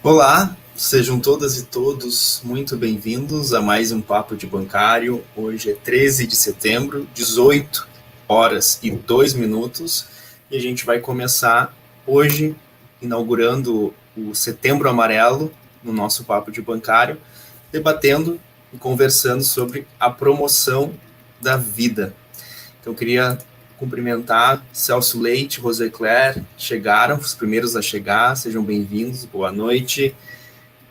Olá, sejam todas e todos muito bem-vindos a mais um Papo de Bancário. Hoje é 13 de setembro, 18 horas e 2 minutos, e a gente vai começar hoje inaugurando o Setembro Amarelo no nosso Papo de Bancário, debatendo e conversando sobre a promoção da vida. Então, eu queria cumprimentar Celso Leite, Rosecler, chegaram, os primeiros a chegar, sejam bem-vindos, boa noite.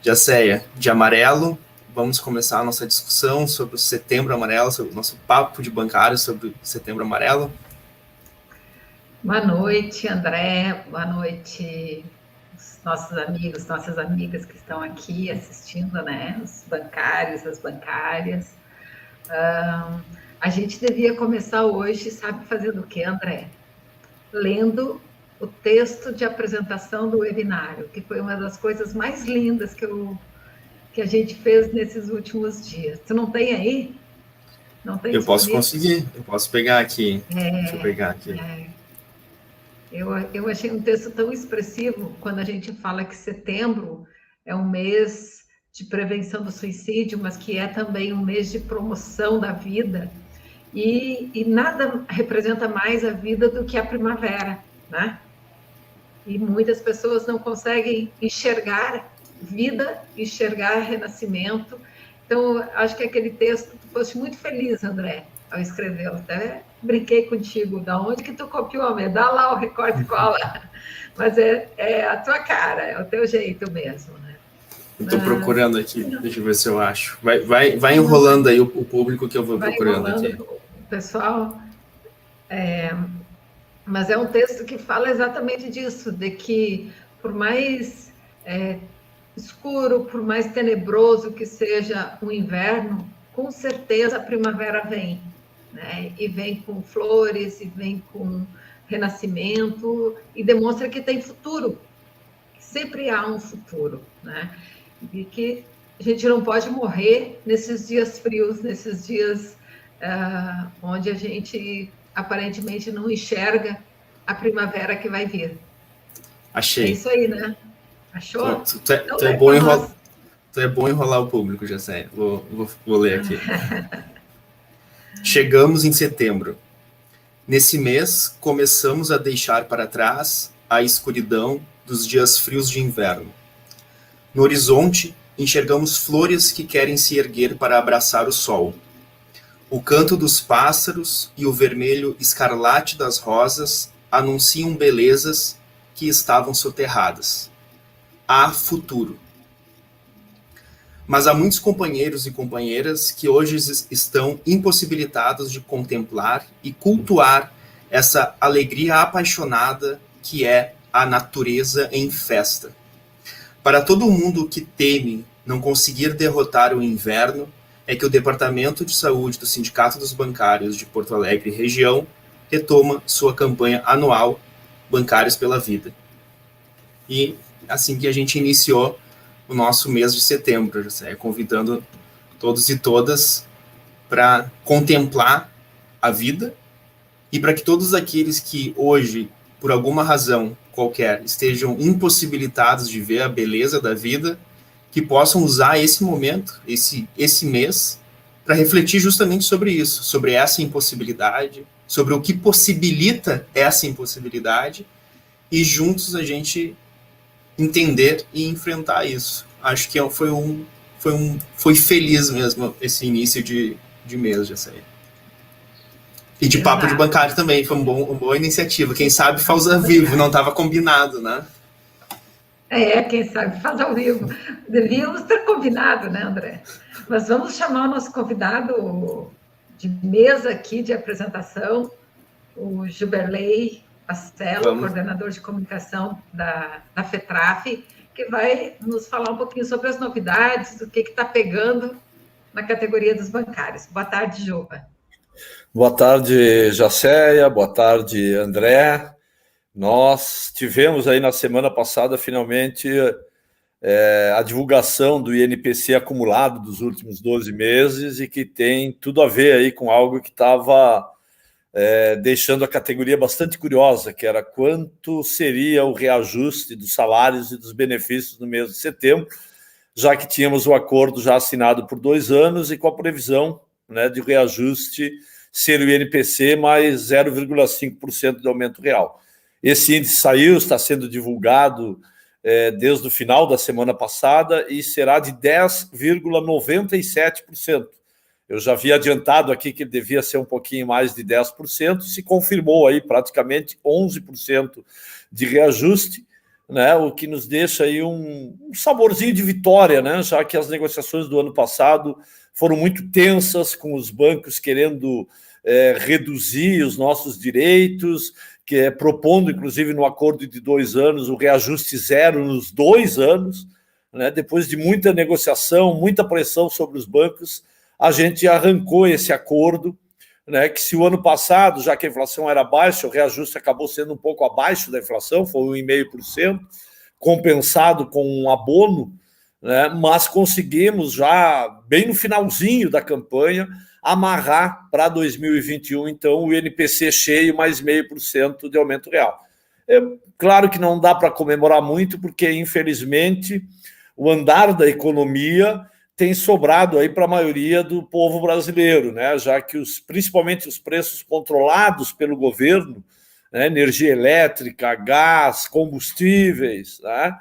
Jaceia, de amarelo, vamos começar a nossa discussão sobre o Setembro Amarelo, sobre o nosso papo de bancário sobre o Setembro Amarelo. Boa noite, André, boa noite, os nossos amigos, nossas amigas que estão aqui assistindo, né? Os bancários, as bancárias. A gente devia começar hoje, sabe, fazendo o quê, André? Lendo o texto de apresentação do webinário, que foi uma das coisas mais lindas que a gente fez nesses últimos dias. Tu não tem aí? Não tem Eu posso disponível? conseguir, eu posso pegar aqui. Deixa eu pegar aqui. Eu achei um texto tão expressivo quando a gente fala que setembro é um mês de prevenção do suicídio, mas que é também um mês de promoção da vida. E nada representa mais a vida do que a primavera, né? E muitas pessoas não conseguem enxergar vida, enxergar renascimento. Então, acho que aquele texto, tu foste muito feliz, André, ao escrevê-lo. Até brinquei contigo, da onde que tu copiou? Me dá lá o recorte e cola. Mas é a tua cara, é o teu jeito mesmo, né? Estou procurando aqui, deixa eu ver se eu acho. Vai enrolando aí o público que eu vou procurando aqui. O pessoal... Mas é um texto que fala exatamente disso, de que por mais escuro, por mais tenebroso que seja o inverno, com certeza a primavera vem, né? E vem com flores, e vem com renascimento, e demonstra que tem futuro, que sempre há um futuro, né? E que a gente não pode morrer nesses dias frios, nesses dias onde a gente aparentemente não enxerga a primavera que vai vir. Achei. É isso aí, né? Achou? Então, Tu é lê bom para nós. Tu é bom enrolar o público, Jaceia. Vou ler aqui. Chegamos em setembro. Nesse mês, começamos a deixar para trás a escuridão dos dias frios de inverno. No horizonte, enxergamos flores que querem se erguer para abraçar o sol. O canto dos pássaros e o vermelho escarlate das rosas anunciam belezas que estavam soterradas. Há futuro. Mas há muitos companheiros e companheiras que hoje estão impossibilitados de contemplar e cultuar essa alegria apaixonada que é a natureza em festa. Para todo mundo que teme não conseguir derrotar o inverno, é que o Departamento de Saúde do Sindicato dos Bancários de Porto Alegre e região retoma sua campanha anual Bancários pela Vida. E assim que a gente iniciou o nosso mês de setembro, convidando todos e todas para contemplar a vida e para que todos aqueles que hoje, por alguma razão qualquer, estejam impossibilitados de ver a beleza da vida, que possam usar esse momento, esse mês, para refletir justamente sobre isso, sobre essa impossibilidade, sobre o que possibilita essa impossibilidade, e juntos a gente entender e enfrentar isso. Acho que foi feliz mesmo esse início de mês, já sei. E de papo de bancário também, foi uma boa iniciativa. Quem sabe faz ao vivo, não estava combinado, né? Quem sabe faz ao vivo. Devíamos ter combinado, né, André? Mas vamos chamar o nosso convidado de mesa aqui de apresentação, o Gilberley Pastello, coordenador de comunicação da FETRAF, que vai nos falar um pouquinho sobre as novidades, o que está pegando na categoria dos bancários. Boa tarde, Juba. Boa tarde, Jaceia. Boa tarde, André. Nós tivemos aí na semana passada, finalmente, a divulgação do INPC acumulado dos últimos 12 meses e que tem tudo a ver aí com algo que estava deixando a categoria bastante curiosa, que era quanto seria o reajuste dos salários e dos benefícios no mês de setembro, já que tínhamos o acordo já assinado por 2 anos e com a previsão, né, de reajuste ser o INPC mais 0,5% de aumento real. Esse índice saiu, está sendo divulgado desde o final da semana passada e será de 10,97%. Eu já havia adiantado aqui que devia ser um pouquinho mais de 10%, se confirmou aí praticamente 11% de reajuste, né, o que nos deixa aí um saborzinho de vitória, né, já que as negociações do ano passado foram muito tensas, com os bancos querendo reduzir os nossos direitos, propondo, inclusive, no acordo de 2 anos, o reajuste zero nos 2 anos, né, depois de muita negociação, muita pressão sobre os bancos, a gente arrancou esse acordo, né, que se o ano passado, já que a inflação era baixa, o reajuste acabou sendo um pouco abaixo da inflação, foi 1,5%, compensado com um abono, né, mas conseguimos já, bem no finalzinho da campanha, amarrar para 2021, então, o INPC cheio mais 0,5% de aumento real. Claro que não dá para comemorar muito, porque, infelizmente, o andar da economia tem sobrado aí para a maioria do povo brasileiro, né? Já que principalmente os preços controlados pelo governo, né, energia elétrica, gás, combustíveis, né,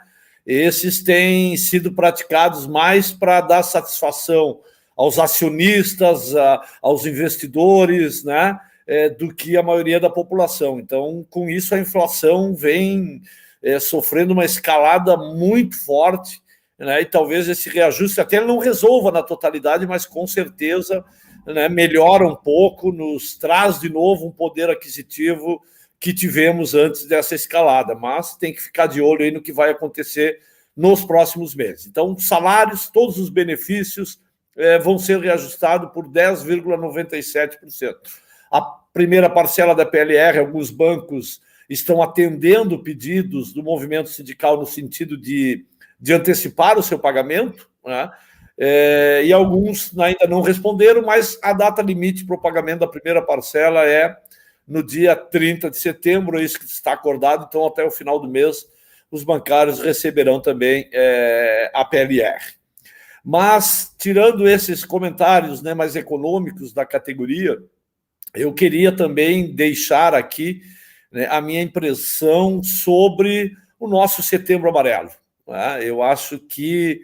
esses têm sido praticados mais para dar satisfação aos acionistas, aos investidores, né, do que a maioria da população. Então, com isso, a inflação vem sofrendo uma escalada muito forte, né, e talvez esse reajuste até não resolva na totalidade, mas com certeza, né, melhora um pouco, nos traz de novo um poder aquisitivo que tivemos antes dessa escalada, mas tem que ficar de olho aí no que vai acontecer nos próximos meses. Então, salários, todos os benefícios vão ser reajustados por 10,97%. A primeira parcela da PLR, alguns bancos estão atendendo pedidos do movimento sindical no sentido de antecipar o seu pagamento, né? E alguns ainda não responderam, mas a data limite para o pagamento da primeira parcela é no dia 30 de setembro, é isso que está acordado, então até o final do mês os bancários receberão também a PLR. Mas, tirando esses comentários, né, mais econômicos da categoria, eu queria também deixar aqui, né, a minha impressão sobre o nosso Setembro Amarelo. Né? Eu acho que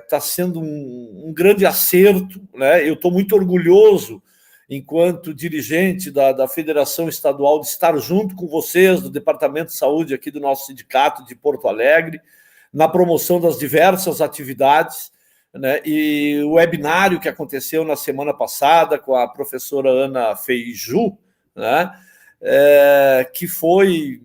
está sendo um grande acerto, né? Eu estou muito orgulhoso, enquanto dirigente da Federação Estadual, de estar junto com vocês, do Departamento de Saúde aqui do nosso sindicato de Porto Alegre, na promoção das diversas atividades, né? E o webinário que aconteceu na semana passada com a professora Ana Feiju, né? Que foi,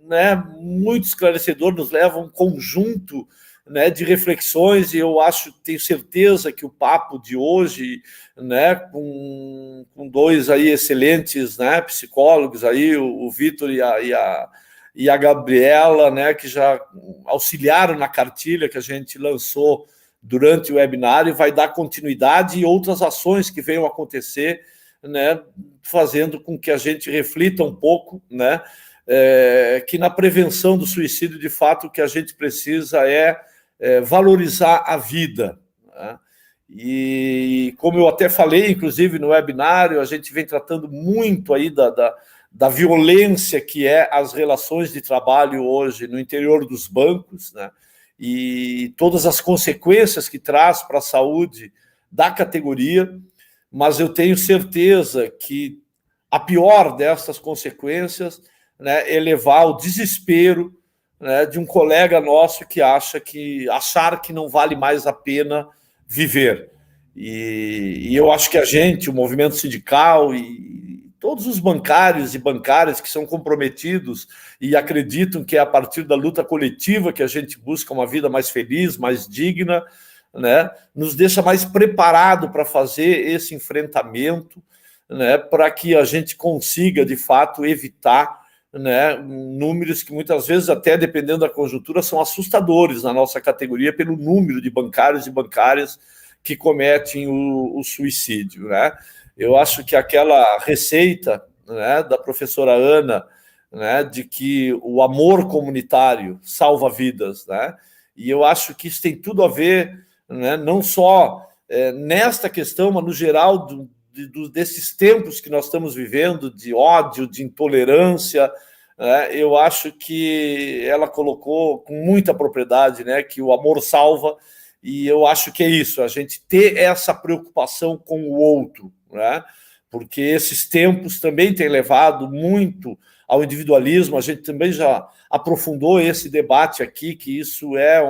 né, muito esclarecedor, nos leva a um conjunto, né, de reflexões, e eu tenho certeza que o papo de hoje, né, com 2 aí excelentes, né, psicólogos aí, o Vitor e a Gabriela, né, que já auxiliaram na cartilha que a gente lançou durante o webinário, vai dar continuidade e outras ações que venham acontecer, né, fazendo com que a gente reflita um pouco, né, que na prevenção do suicídio, de fato, o que a gente precisa é valorizar a vida, né? E como eu até falei, inclusive, no webinário, a gente vem tratando muito aí da violência que as relações de trabalho hoje no interior dos bancos, né? E todas as consequências que traz para a saúde da categoria, mas eu tenho certeza que a pior dessas consequências, né, é levar ao desespero, né, de um colega nosso que achar que não vale mais a pena viver. E eu acho que a gente, o movimento sindical e todos os bancários e bancárias que são comprometidos e acreditam que é a partir da luta coletiva que a gente busca uma vida mais feliz, mais digna, né, nos deixa mais preparado para fazer esse enfrentamento, né, para que a gente consiga, de fato, evitar, né, números que muitas vezes, até dependendo da conjuntura, são assustadores na nossa categoria pelo número de bancários e bancárias que cometem o suicídio, né? Eu acho que aquela receita, né, da professora Ana, né, de que o amor comunitário salva vidas, né? E eu acho que isso tem tudo a ver, né, não só nesta questão, mas no geral desses tempos que nós estamos vivendo, de ódio, de intolerância. Eu acho que ela colocou com muita propriedade, né, que o amor salva, e eu acho que é isso, a gente ter essa preocupação com o outro, né, porque esses tempos também têm levado muito ao individualismo. A gente também já aprofundou esse debate aqui, que isso é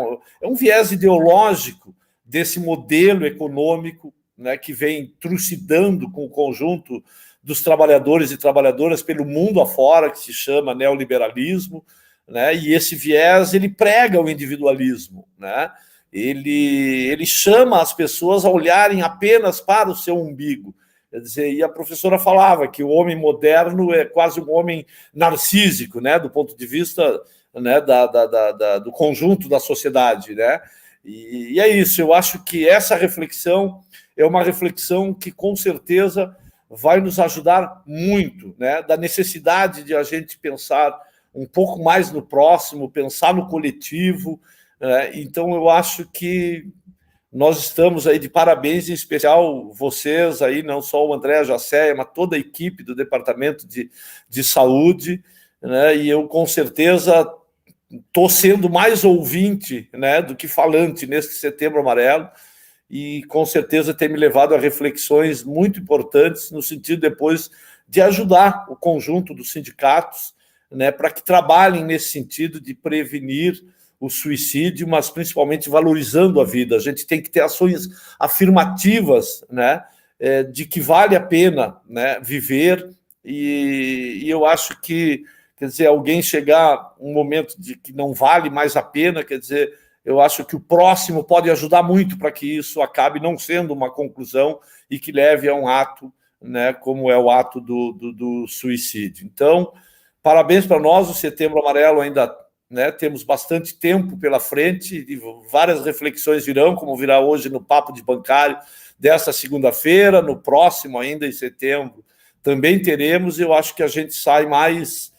um viés ideológico desse modelo econômico, né, que vem trucidando com o conjunto dos trabalhadores e trabalhadoras pelo mundo afora, que se chama neoliberalismo, né? E esse viés, ele prega o individualismo, né? Ele chama as pessoas a olharem apenas para o seu umbigo. Quer dizer, e a professora falava que o homem moderno é quase um homem narcísico, né? Do ponto de vista, né, do conjunto da sociedade, né? E é isso, eu acho que essa reflexão é uma reflexão que, com certeza, vai nos ajudar muito, né? Da necessidade de a gente pensar um pouco mais no próximo, pensar no coletivo. Então, eu acho que nós estamos aí de parabéns, em especial vocês aí, não só o André, a Jacéia, mas toda a equipe do Departamento de Saúde, né? E eu, com certeza, estou sendo mais ouvinte, né, do que falante neste Setembro Amarelo, e com certeza tem me levado a reflexões muito importantes no sentido depois de ajudar o conjunto dos sindicatos, né, para que trabalhem nesse sentido de prevenir o suicídio, mas principalmente valorizando a vida. A gente tem que ter ações afirmativas, né, de que vale a pena, né, viver, e eu acho que, quer dizer, alguém chegar um momento de que não vale mais a pena, quer dizer, eu acho que o próximo pode ajudar muito para que isso acabe não sendo uma conclusão e que leve a um ato, né, como é o ato do suicídio. Então, parabéns para nós, o Setembro Amarelo ainda, né, temos bastante tempo pela frente, e várias reflexões virão, como virá hoje no Papo de Bancário desta segunda-feira, no próximo ainda, em setembro, também teremos. Eu acho que a gente sai mais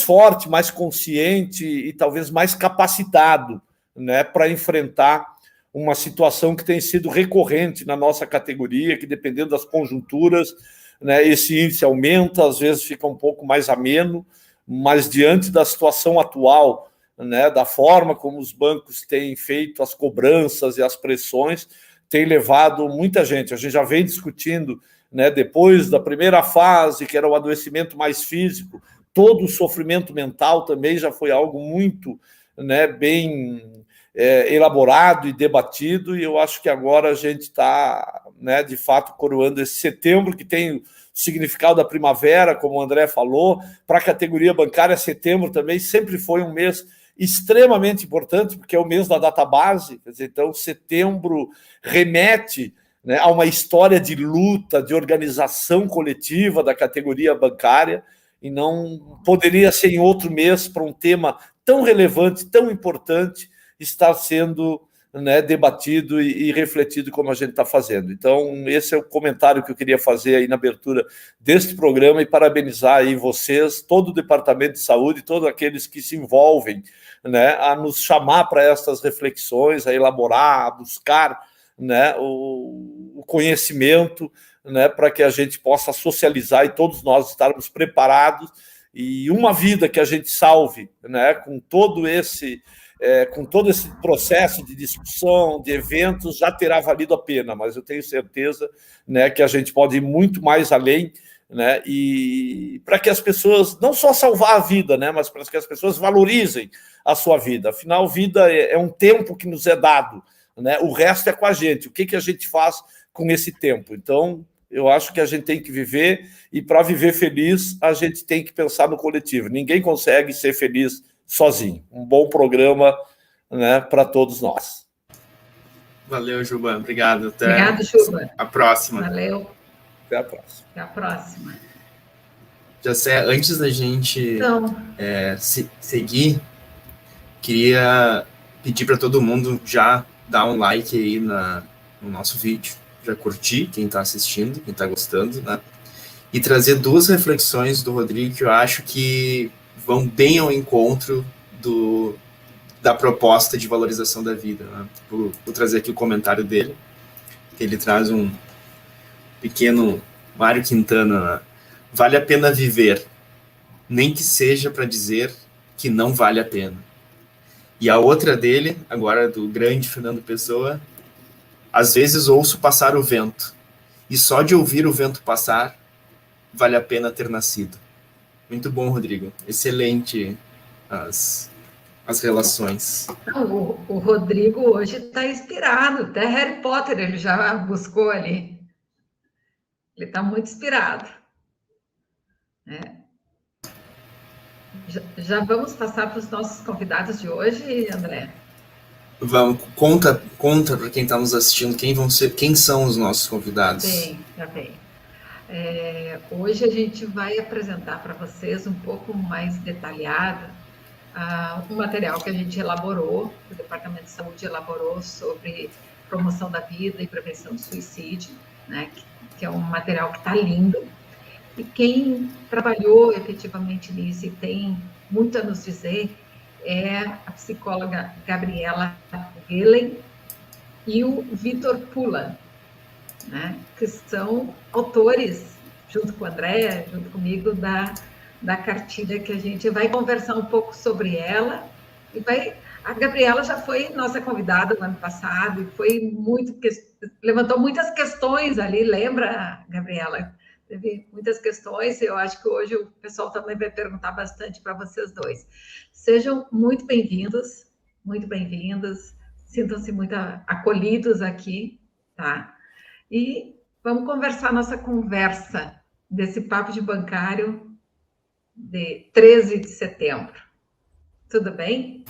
forte, mais consciente e talvez mais capacitado, né, para enfrentar uma situação que tem sido recorrente na nossa categoria, que dependendo das conjunturas, né, esse índice aumenta, às vezes fica um pouco mais ameno, mas diante da situação atual, né, da forma como os bancos têm feito as cobranças e as pressões, tem levado muita gente. A gente já vem discutindo, né, depois da primeira fase, que era o adoecimento mais físico, todo o sofrimento mental também já foi algo muito, né, bem elaborado e debatido, e eu acho que agora a gente está, né, de fato, coroando esse setembro, que tem o significado da primavera, como o André falou. Para a categoria bancária, setembro também sempre foi um mês extremamente importante, porque é o mês da database. Quer dizer, então, setembro remete, né, a uma história de luta, de organização coletiva da categoria bancária, e não poderia ser em outro mês para um tema tão relevante, tão importante, estar sendo, né, debatido e refletido como a gente está fazendo. Então, esse é o comentário que eu queria fazer aí na abertura deste programa, e parabenizar aí vocês, todo o Departamento de Saúde, todos aqueles que se envolvem, né, a nos chamar para essas reflexões, a elaborar, a buscar, né, o conhecimento, né, para que a gente possa socializar e todos nós estarmos preparados, e uma vida que a gente salve, né, com todo esse processo de discussão, de eventos, já terá valido a pena, mas eu tenho certeza, né, que a gente pode ir muito mais além, né, e para que as pessoas, não só salvar a vida, né, mas para que as pessoas valorizem a sua vida. Afinal, vida é um tempo que nos é dado, né, o resto é com a gente. O que a gente faz com esse tempo? Então, eu acho que a gente tem que viver, e para viver feliz, a gente tem que pensar no coletivo. Ninguém consegue ser feliz sozinho. Um bom programa, né, para todos nós. Valeu, Juba. Obrigado. Obrigado, Juba. A próxima. Valeu. Até a próxima. Até a próxima. Jacé, antes da gente seguir, queria pedir para todo mundo já dar um like aí no nosso vídeo, curtir, quem está assistindo, quem está gostando, né? E trazer duas reflexões do Rodrigo que eu acho que vão bem ao encontro da proposta de valorização da vida, né? Vou trazer aqui o comentário dele, que ele traz um pequeno Mário Quintana, né? Vale a pena viver, nem que seja para dizer que não vale a pena. E a outra dele, agora do grande Fernando Pessoa, às vezes ouço passar o vento, e só de ouvir o vento passar, vale a pena ter nascido. Muito bom, Rodrigo. Excelente as relações. O Rodrigo hoje está inspirado, até Harry Potter ele já buscou ali. Ele está muito inspirado. Já vamos passar para os nossos convidados de hoje, André? Vamos, conta para quem está nos assistindo quem são os nossos convidados. Já bem. Hoje a gente vai apresentar para vocês um pouco mais detalhado um material que a gente elaborou, o Departamento de Saúde elaborou sobre promoção da vida e prevenção do suicídio, né? Que é um material que está lindo. E quem trabalhou efetivamente nisso e tem muito a nos dizer é a psicóloga Gabriela Gehlen e o Vitor Pula, né, que são autores, junto com o André, junto comigo, da cartilha que a gente vai conversar um pouco sobre ela. A Gabriela já foi nossa convidada no ano passado e foi levantou muitas questões ali, lembra, Gabriela? Teve muitas questões, eu acho que hoje o pessoal também vai perguntar bastante para vocês dois. Sejam muito bem-vindos, sintam-se muito acolhidos aqui, tá? E vamos conversar nossa conversa desse papo de bancário de 13 de setembro. Tudo bem?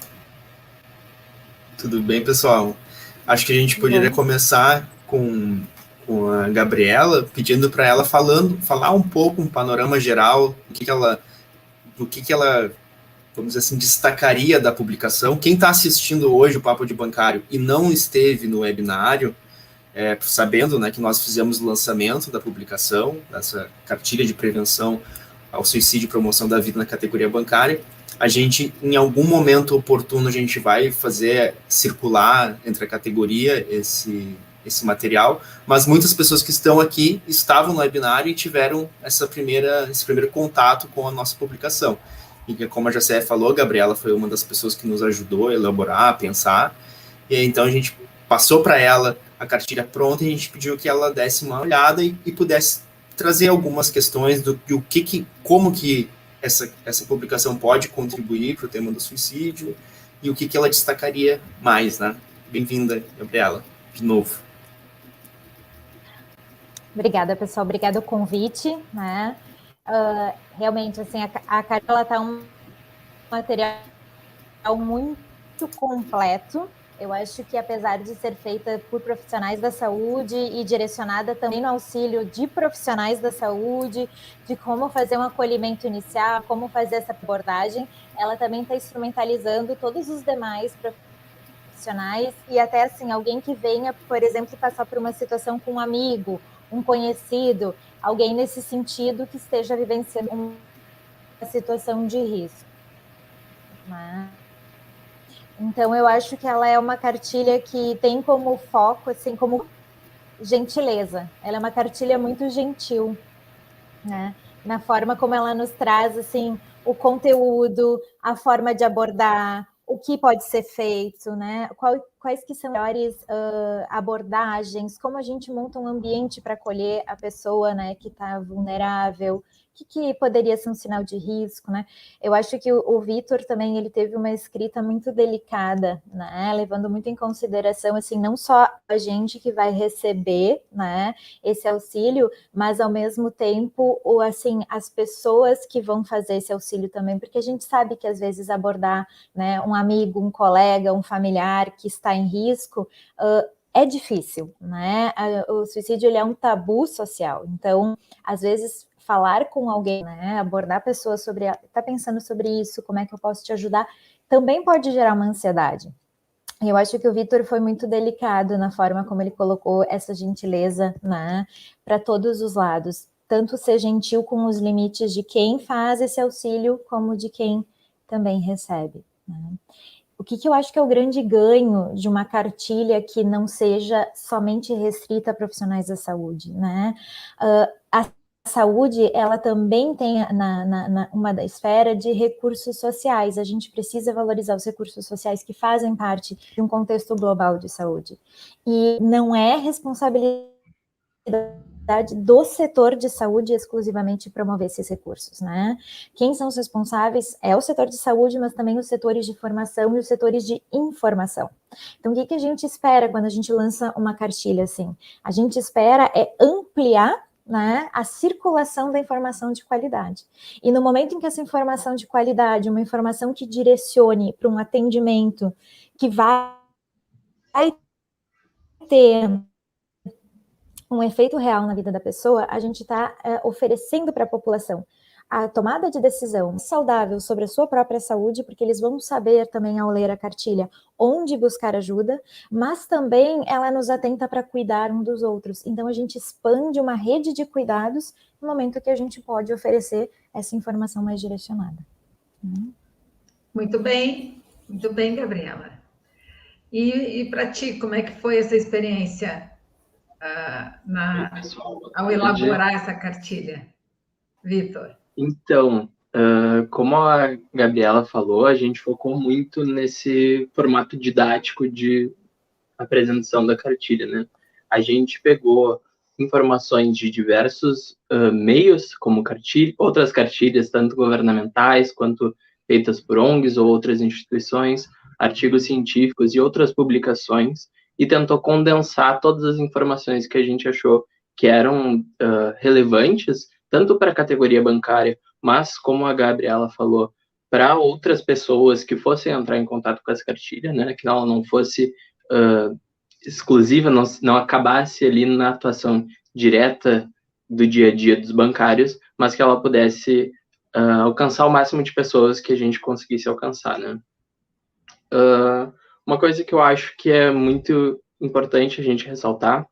Tudo bem, pessoal. Acho que a gente poderia começar com a Gabriela, pedindo para ela falar um pouco, um panorama geral, do que ela, vamos dizer assim, destacaria da publicação. Quem está assistindo hoje o Papo de Bancário e não esteve no webinário, sabendo, né, que nós fizemos o lançamento da publicação, dessa cartilha de prevenção ao suicídio e promoção da vida na categoria bancária, a gente, em algum momento oportuno, a gente vai fazer circular entre a categoria esse material, mas muitas pessoas que estão aqui estavam no webinário e tiveram esse primeiro contato com a nossa publicação. E como a Jacé falou, a Gabriela foi uma das pessoas que nos ajudou a elaborar, a pensar, e então a gente passou para ela a cartilha pronta e a gente pediu que ela desse uma olhada e pudesse trazer algumas questões como que essa publicação pode contribuir para o tema do suicídio e o que ela destacaria mais, né? Bem-vinda, Gabriela, de novo. Obrigada, pessoal. Obrigada o convite, né? Realmente, assim, a Carla está um material muito completo. Eu acho que, apesar de ser feita por profissionais da saúde e direcionada também no auxílio de profissionais da saúde, de como fazer um acolhimento inicial, como fazer essa abordagem, ela também está instrumentalizando todos os demais profissionais e até, assim, alguém que venha, por exemplo, passar por uma situação com um amigo, um conhecido, alguém nesse sentido que esteja vivenciando uma situação de risco, né? Então, eu acho que ela é uma cartilha que tem como foco, assim, como gentileza. Ela é uma cartilha muito gentil, né? Na forma como ela nos traz, assim, o conteúdo, a forma de abordar, o que pode ser feito, né? Quais que são as melhores abordagens, como a gente monta um ambiente para acolher a pessoa, né, que está vulnerável, o que poderia ser um sinal de risco, né? Eu acho que o Vitor também, ele teve uma escrita muito delicada, né? Levando muito em consideração, assim, não só a gente que vai receber, né, esse auxílio, mas ao mesmo tempo, assim, as pessoas que vão fazer esse auxílio também, porque a gente sabe que às vezes abordar, né, um amigo, um colega, um familiar que está em risco, é difícil, né? O suicídio, ele é um tabu social, então, às vezes, falar com alguém, né, abordar pessoas está pensando sobre isso, como é que eu posso te ajudar, também pode gerar uma ansiedade. Eu acho que o Vitor foi muito delicado na forma como ele colocou essa gentileza, né, para todos os lados. Tanto ser gentil com os limites de quem faz esse auxílio, como de quem também recebe, né? O que eu acho que é o grande ganho de uma cartilha que não seja somente restrita a profissionais da saúde, né? A saúde, ela também tem uma da esfera de recursos sociais. A gente precisa valorizar os recursos sociais que fazem parte de um contexto global de saúde. E não é responsabilidade do setor de saúde exclusivamente promover esses recursos, né? Quem são os responsáveis é o setor de saúde, mas também os setores de formação e os setores de informação. Então, o que a gente espera quando a gente lança uma cartilha assim? A gente espera ampliar, né, a circulação da informação de qualidade. E no momento em que essa informação de qualidade, uma informação que direcione para um atendimento que vai ter um efeito real na vida da pessoa, a gente está oferecendo para a população a tomada de decisão saudável sobre a sua própria saúde, porque eles vão saber também, ao ler a cartilha, onde buscar ajuda, mas também ela nos atenta para cuidar um dos outros. Então, a gente expande uma rede de cuidados no momento que a gente pode oferecer essa informação mais direcionada. Muito bem, Gabriela. E para ti, como é que foi essa experiência ao elaborar essa cartilha, Vitor? Então, como a Gabriela falou, a gente focou muito nesse formato didático de apresentação da cartilha, né? A gente pegou informações de diversos meios, como outras cartilhas, tanto governamentais quanto feitas por ONGs ou outras instituições, artigos científicos e outras publicações, e tentou condensar todas as informações que a gente achou que eram relevantes, tanto para a categoria bancária, mas, como a Gabriela falou, para outras pessoas que fossem entrar em contato com essa cartilha, né, que ela não fosse exclusiva, não acabasse ali na atuação direta do dia a dia dos bancários, mas que ela pudesse alcançar o máximo de pessoas que a gente conseguisse alcançar, né? Uma coisa que eu acho que é muito importante a gente ressaltar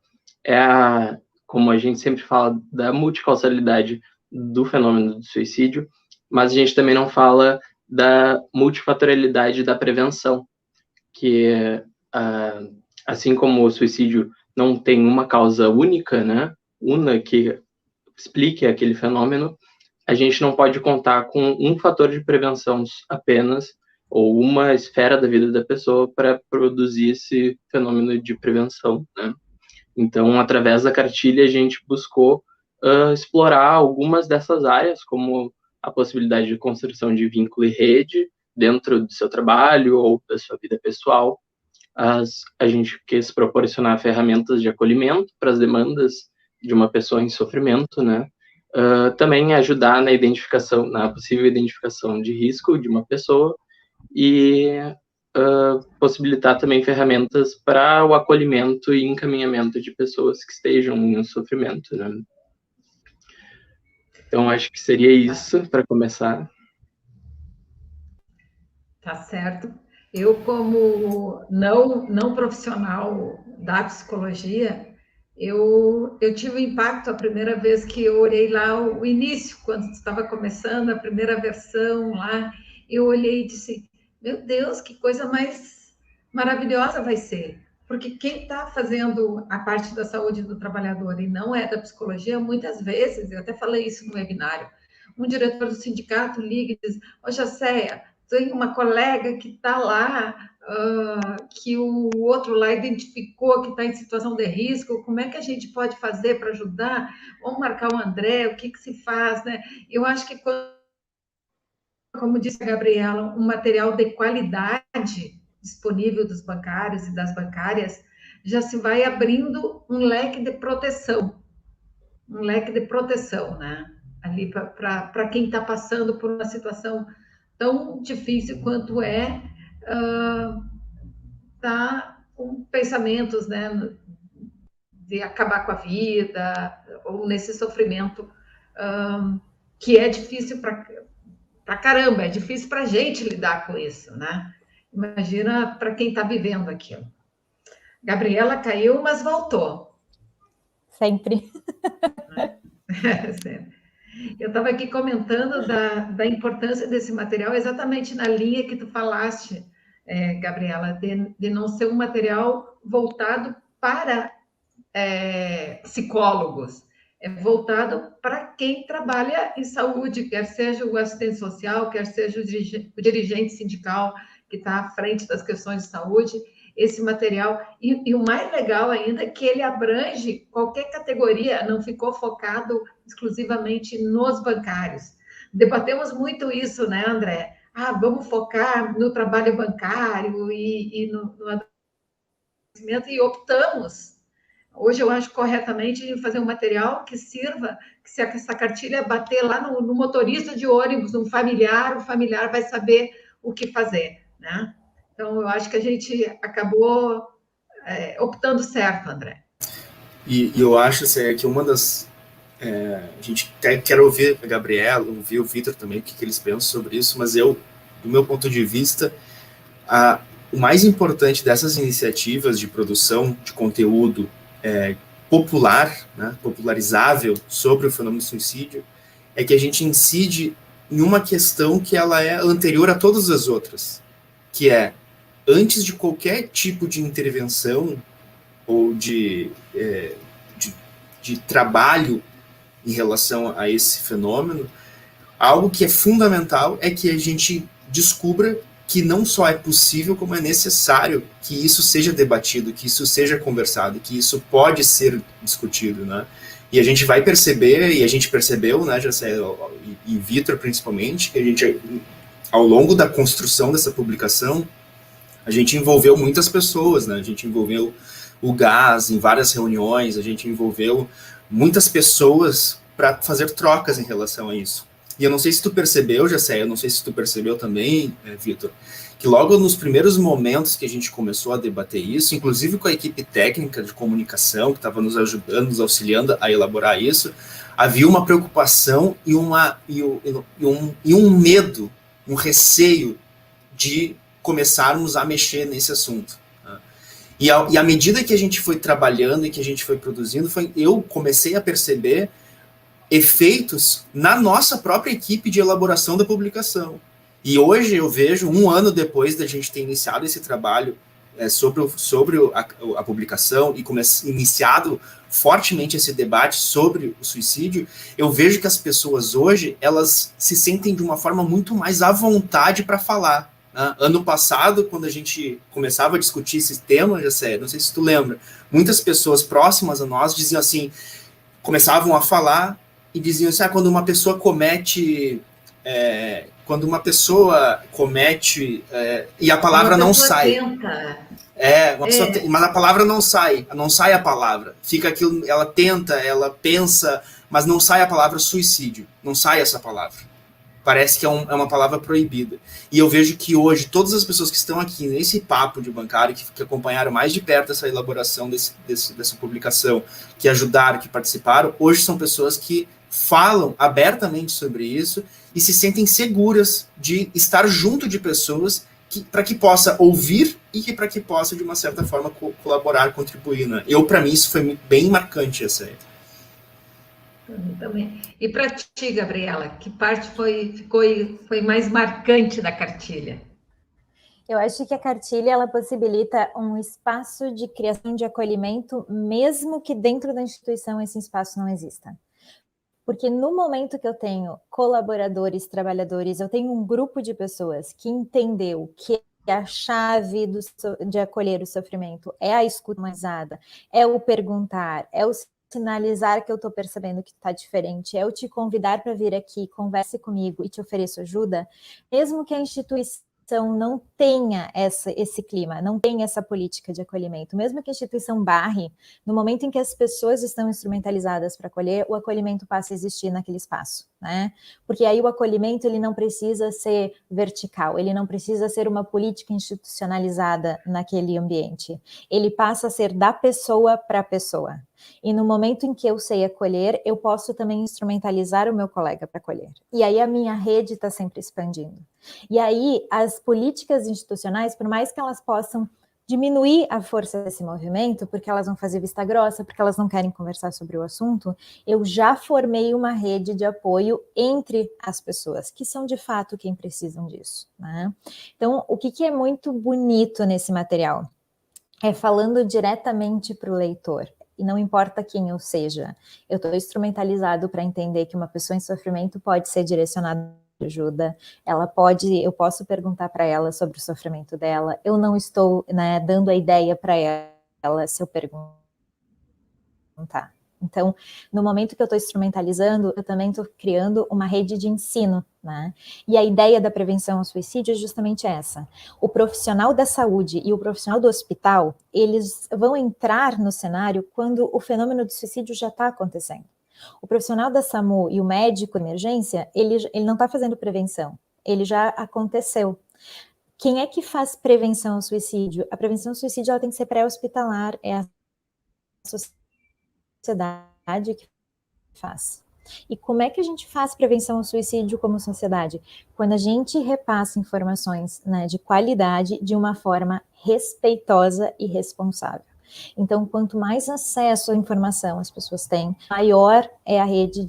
é como a gente sempre fala, da multicausalidade do fenômeno do suicídio, mas a gente também não fala da multifatorialidade da prevenção, que assim como o suicídio não tem uma causa única, né, que explique aquele fenômeno, a gente não pode contar com um fator de prevenção apenas, ou uma esfera da vida da pessoa para produzir esse fenômeno de prevenção, né? Então, através da cartilha, a gente buscou explorar algumas dessas áreas, como a possibilidade de construção de vínculo e rede dentro do seu trabalho ou da sua vida pessoal. A gente quis proporcionar ferramentas de acolhimento para as demandas de uma pessoa em sofrimento, né? Também ajudar na possível identificação de risco de uma pessoa e possibilitar também ferramentas para o acolhimento e encaminhamento de pessoas que estejam em sofrimento, né? Então, acho que seria isso para começar. Tá certo. Eu, como não profissional da psicologia, eu tive um impacto a primeira vez que eu olhei lá o início, quando estava começando a primeira versão lá, eu olhei e disse, meu Deus, que coisa mais maravilhosa vai ser. Porque quem está fazendo a parte da saúde do trabalhador e não é da psicologia, muitas vezes, eu até falei isso no webinário, um diretor do sindicato liga e diz, ô Jacéia, tem uma colega que está lá, que o outro lá identificou que está em situação de risco, como é que a gente pode fazer para ajudar? Vamos marcar o André, o que se faz, né? Eu acho que, como disse a Gabriela, um material de qualidade disponível dos bancários e das bancárias, já se vai abrindo um leque de proteção, né? Ali para quem está passando por uma situação tão difícil quanto tá com pensamentos, né, de acabar com a vida, ou nesse sofrimento que é difícil para caramba, é difícil para a gente lidar com isso, né? Imagina para quem está vivendo aquilo. Gabriela caiu, mas voltou. Sempre. Sempre. Eu estava aqui comentando da importância desse material, exatamente na linha que tu falaste, Gabriela, de não ser um material voltado para psicólogos, é voltado para quem trabalha em saúde, quer seja o assistente social, quer seja o dirigente sindical que está à frente das questões de saúde. Esse material, e o mais legal ainda é que ele abrange qualquer categoria, não ficou focado exclusivamente nos bancários. Debatemos muito isso, né, André? Vamos focar no trabalho bancário e no atendimento, e optamos, hoje eu acho corretamente, fazer um material que sirva, que se essa cartilha bater lá no motorista de ônibus, no familiar, o familiar vai saber o que fazer, né? Então, eu acho que a gente acabou optando certo, André. E eu acho que uma das... a gente até quer ouvir a Gabriela, ouvir o Vitor também, o que eles pensam sobre isso, mas eu, do meu ponto de vista, o mais importante dessas iniciativas de produção de conteúdo popular, né, popularizável sobre o fenômeno do suicídio, é que a gente incide em uma questão que ela é anterior a todas as outras, que é, antes de qualquer tipo de intervenção ou de trabalho em relação a esse fenômeno, algo que é fundamental é que a gente descubra que não só é possível, como é necessário que isso seja debatido, que isso seja conversado, que isso pode ser discutido, né? E a gente vai perceber, e a gente percebeu, né, Jacé, e Vitor principalmente, que a gente, ao longo da construção dessa publicação, a gente envolveu muitas pessoas, né? A gente envolveu o GAS em várias reuniões, a gente envolveu muitas pessoas para fazer trocas em relação a isso. E eu não sei se tu percebeu, Jacé, eu não sei se tu percebeu também, Vitor, que logo nos primeiros momentos que a gente começou a debater isso, inclusive com a equipe técnica de comunicação que estava nos ajudando, nos auxiliando a elaborar isso, havia uma preocupação e um medo, um receio de começarmos a mexer nesse assunto. Né? E à medida que a gente foi trabalhando e que a gente foi produzindo, eu comecei a perceber efeitos na nossa própria equipe de elaboração da publicação. E hoje eu vejo, um ano depois da gente ter iniciado esse trabalho sobre a publicação e iniciado fortemente esse debate sobre o suicídio, eu vejo que as pessoas hoje, elas se sentem de uma forma muito mais à vontade para falar. Né? Ano passado, quando a gente começava a discutir esse tema, já sei, não sei se tu lembra, muitas pessoas próximas a nós diziam assim, começavam a falar e diziam assim, quando uma pessoa comete e a palavra não sai. Mas a palavra não sai a palavra. Fica aquilo, ela tenta, ela pensa, mas não sai a palavra suicídio, não sai essa palavra. Parece que é uma palavra proibida. E eu vejo que hoje, todas as pessoas que estão aqui nesse papo de bancário, que acompanharam mais de perto essa elaboração dessa publicação, que ajudaram, que participaram, hoje são pessoas que falam abertamente sobre isso e se sentem seguras de estar junto de pessoas para que possa ouvir e para que possa, de uma certa forma, colaborar, contribuir. Né? Para mim, isso foi bem marcante, essa aí. Também. E para ti, Gabriela, que parte foi mais marcante da cartilha? Eu acho que a cartilha ela possibilita um espaço de criação de acolhimento, mesmo que dentro da instituição esse espaço não exista. Porque no momento que eu tenho colaboradores, trabalhadores, eu tenho um grupo de pessoas que entendeu que a chave de acolher o sofrimento é a escuta humanizada, é o perguntar, é o sinalizar que eu estou percebendo que está diferente, é eu te convidar para vir aqui, converse comigo e te ofereço ajuda, mesmo que a instituição não tenha esse clima, não tenha essa política de acolhimento, mesmo que a instituição barre, no momento em que as pessoas estão instrumentalizadas para acolher, o acolhimento passa a existir naquele espaço, né? Porque aí o acolhimento ele não precisa ser vertical, ele não precisa ser uma política institucionalizada naquele ambiente, ele passa a ser da pessoa para a pessoa. E no momento em que eu sei acolher, eu posso também instrumentalizar o meu colega para acolher. E aí a minha rede está sempre expandindo. E aí, as políticas institucionais, por mais que elas possam diminuir a força desse movimento, porque elas vão fazer vista grossa, porque elas não querem conversar sobre o assunto, eu já formei uma rede de apoio entre as pessoas, que são de fato quem precisam disso, né? Então, o que é muito bonito nesse material? É falando diretamente para o leitor, e não importa quem eu seja, eu estou instrumentalizado para entender que uma pessoa em sofrimento pode ser direcionada de ajuda, eu posso perguntar para ela sobre o sofrimento dela, eu não estou, né, dando a ideia para ela se eu perguntar. Então, no momento que eu estou instrumentalizando, eu também estou criando uma rede de ensino, né? E a ideia da prevenção ao suicídio é justamente essa. O profissional da saúde e o profissional do hospital, eles vão entrar no cenário quando o fenômeno do suicídio já está acontecendo. O profissional da SAMU e o médico de emergência, ele não está fazendo prevenção, ele já aconteceu. Quem é que faz prevenção ao suicídio? A prevenção ao suicídio ela tem que ser pré-hospitalar, é a sociedade que faz. E como é que a gente faz prevenção ao suicídio como sociedade? Quando a gente repassa informações, né, de qualidade de uma forma respeitosa e responsável. Então, quanto mais acesso à informação as pessoas têm, maior é a rede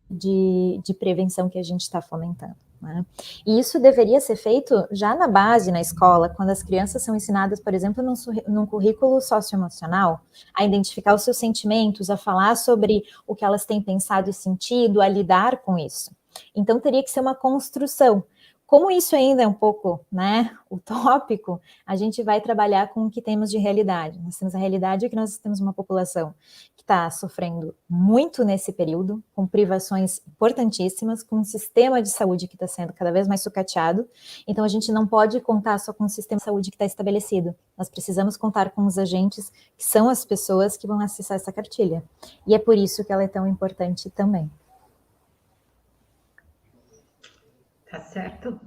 de prevenção que a gente está fomentando, né? E isso deveria ser feito já na base, na escola, quando as crianças são ensinadas, por exemplo, num currículo socioemocional, a identificar os seus sentimentos, a falar sobre o que elas têm pensado e sentido, a lidar com isso. Então, teria que ser uma construção. Como isso ainda é um pouco, né, utópico, a gente vai trabalhar com o que temos de realidade. Nós temos a realidade que nós temos uma população que está sofrendo muito nesse período, com privações importantíssimas, com um sistema de saúde que está sendo cada vez mais sucateado. Então, a gente não pode contar só com o sistema de saúde que está estabelecido. Nós precisamos contar com os agentes, que são as pessoas que vão acessar essa cartilha. E é por isso que ela é tão importante também. Tá certo.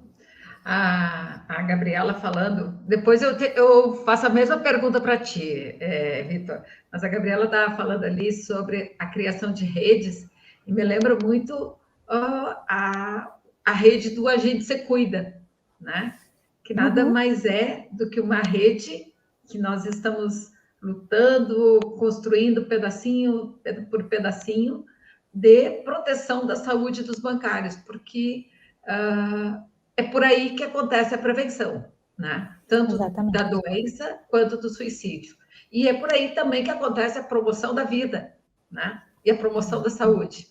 A Gabriela falando, depois eu faço a mesma pergunta para ti, Vitor, mas a Gabriela estava falando ali sobre a criação de redes, e me lembra muito a rede do Agente Se Cuida, né? Que nada mais é do que uma rede que nós estamos lutando, construindo pedacinho por pedacinho, de proteção da saúde dos bancários, porque é por aí que acontece a prevenção, né? Tanto Exatamente. da doença quanto do suicídio. E é por aí também que acontece a promoção da vida, né? E a promoção da saúde.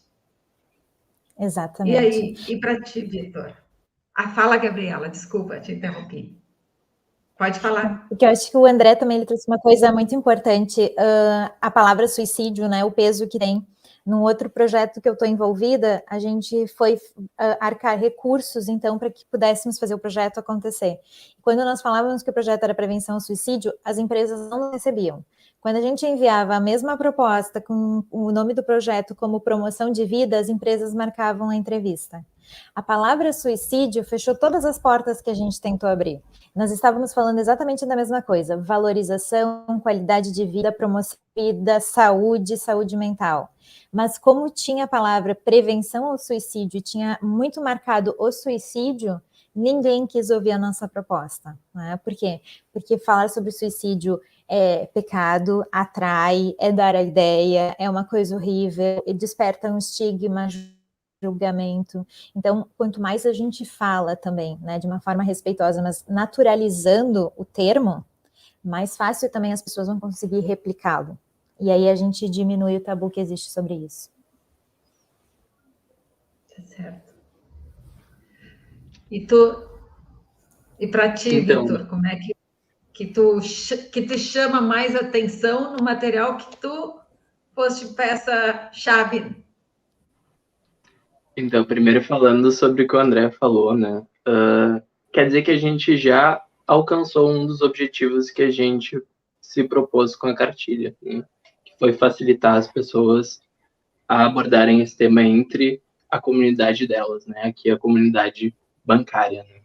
Exatamente. E aí, e para ti, Vitor? Fala, Gabriela, desculpa, te interrompi. Pode falar. Porque eu acho que o André também ele trouxe uma coisa muito importante, a palavra suicídio, né? O peso que tem. Num outro projeto que eu estou envolvida, a gente foi arcar recursos, então, para que pudéssemos fazer o projeto acontecer. Quando nós falávamos que o projeto era prevenção ao suicídio, as empresas não recebiam. Quando a gente enviava a mesma proposta com o nome do projeto como promoção de vida, as empresas marcavam a entrevista. A palavra suicídio fechou todas as portas que a gente tentou abrir. Nós estávamos falando exatamente da mesma coisa: valorização, qualidade de vida, promoção de vida, saúde mental. Mas como tinha a palavra prevenção ao suicídio e tinha muito marcado o suicídio, ninguém quis ouvir a nossa proposta, né? Por quê? Porque falar sobre suicídio é pecado, atrai, é dar a ideia, é uma coisa horrível, desperta um estigma, julgamento. Então, quanto mais a gente fala também, né, de uma forma respeitosa, mas naturalizando o termo, mais fácil também as pessoas vão conseguir replicá-lo. E aí a gente diminui o tabu que existe sobre isso. Tá certo. E para ti, então, Vitor, como é que te chama mais atenção no material que tu foste peça-chave? Então, primeiro falando sobre o que o André falou, né? Quer dizer que a gente já alcançou um dos objetivos que a gente se propôs com a cartilha, né? Que foi facilitar as pessoas a abordarem esse tema entre a comunidade delas, né? Aqui a comunidade bancária, né?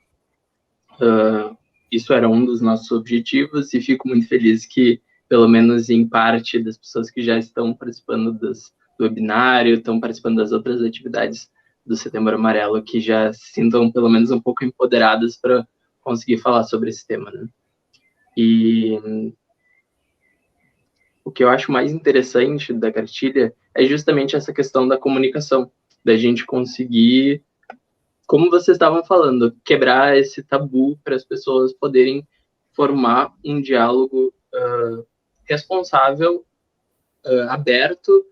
Isso era um dos nossos objetivos e fico muito feliz que, pelo menos em parte das pessoas que já estão participando do webinário, estão participando das outras atividades, do Setembro Amarelo que já se sintam pelo menos um pouco empoderadas para conseguir falar sobre esse tema, né? E o que eu acho mais interessante da cartilha é justamente essa questão da comunicação, da gente conseguir, como vocês estavam falando, quebrar esse tabu para as pessoas poderem formar um diálogo responsável, aberto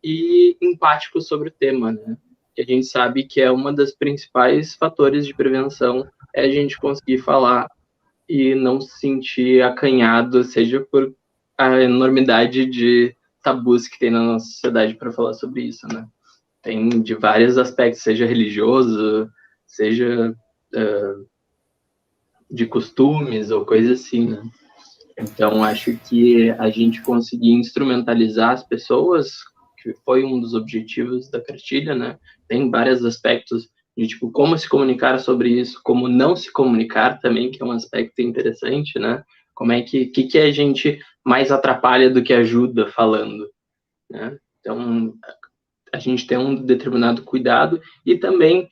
e empático sobre o tema, né? Que a gente sabe que é uma das principais fatores de prevenção, é a gente conseguir falar e não se sentir acanhado, seja por a enormidade de tabus que tem na nossa sociedade para falar sobre isso, né? Tem de vários aspectos, seja religioso, seja de costumes ou coisa assim, né? Então, acho que a gente conseguir instrumentalizar as pessoas, que foi um dos objetivos da cartilha, né? Tem vários aspectos de, tipo, como se comunicar sobre isso, como não se comunicar também, que é um aspecto interessante, né? Como é que a gente mais atrapalha do que ajuda falando, né? Então, a gente tem um determinado cuidado e também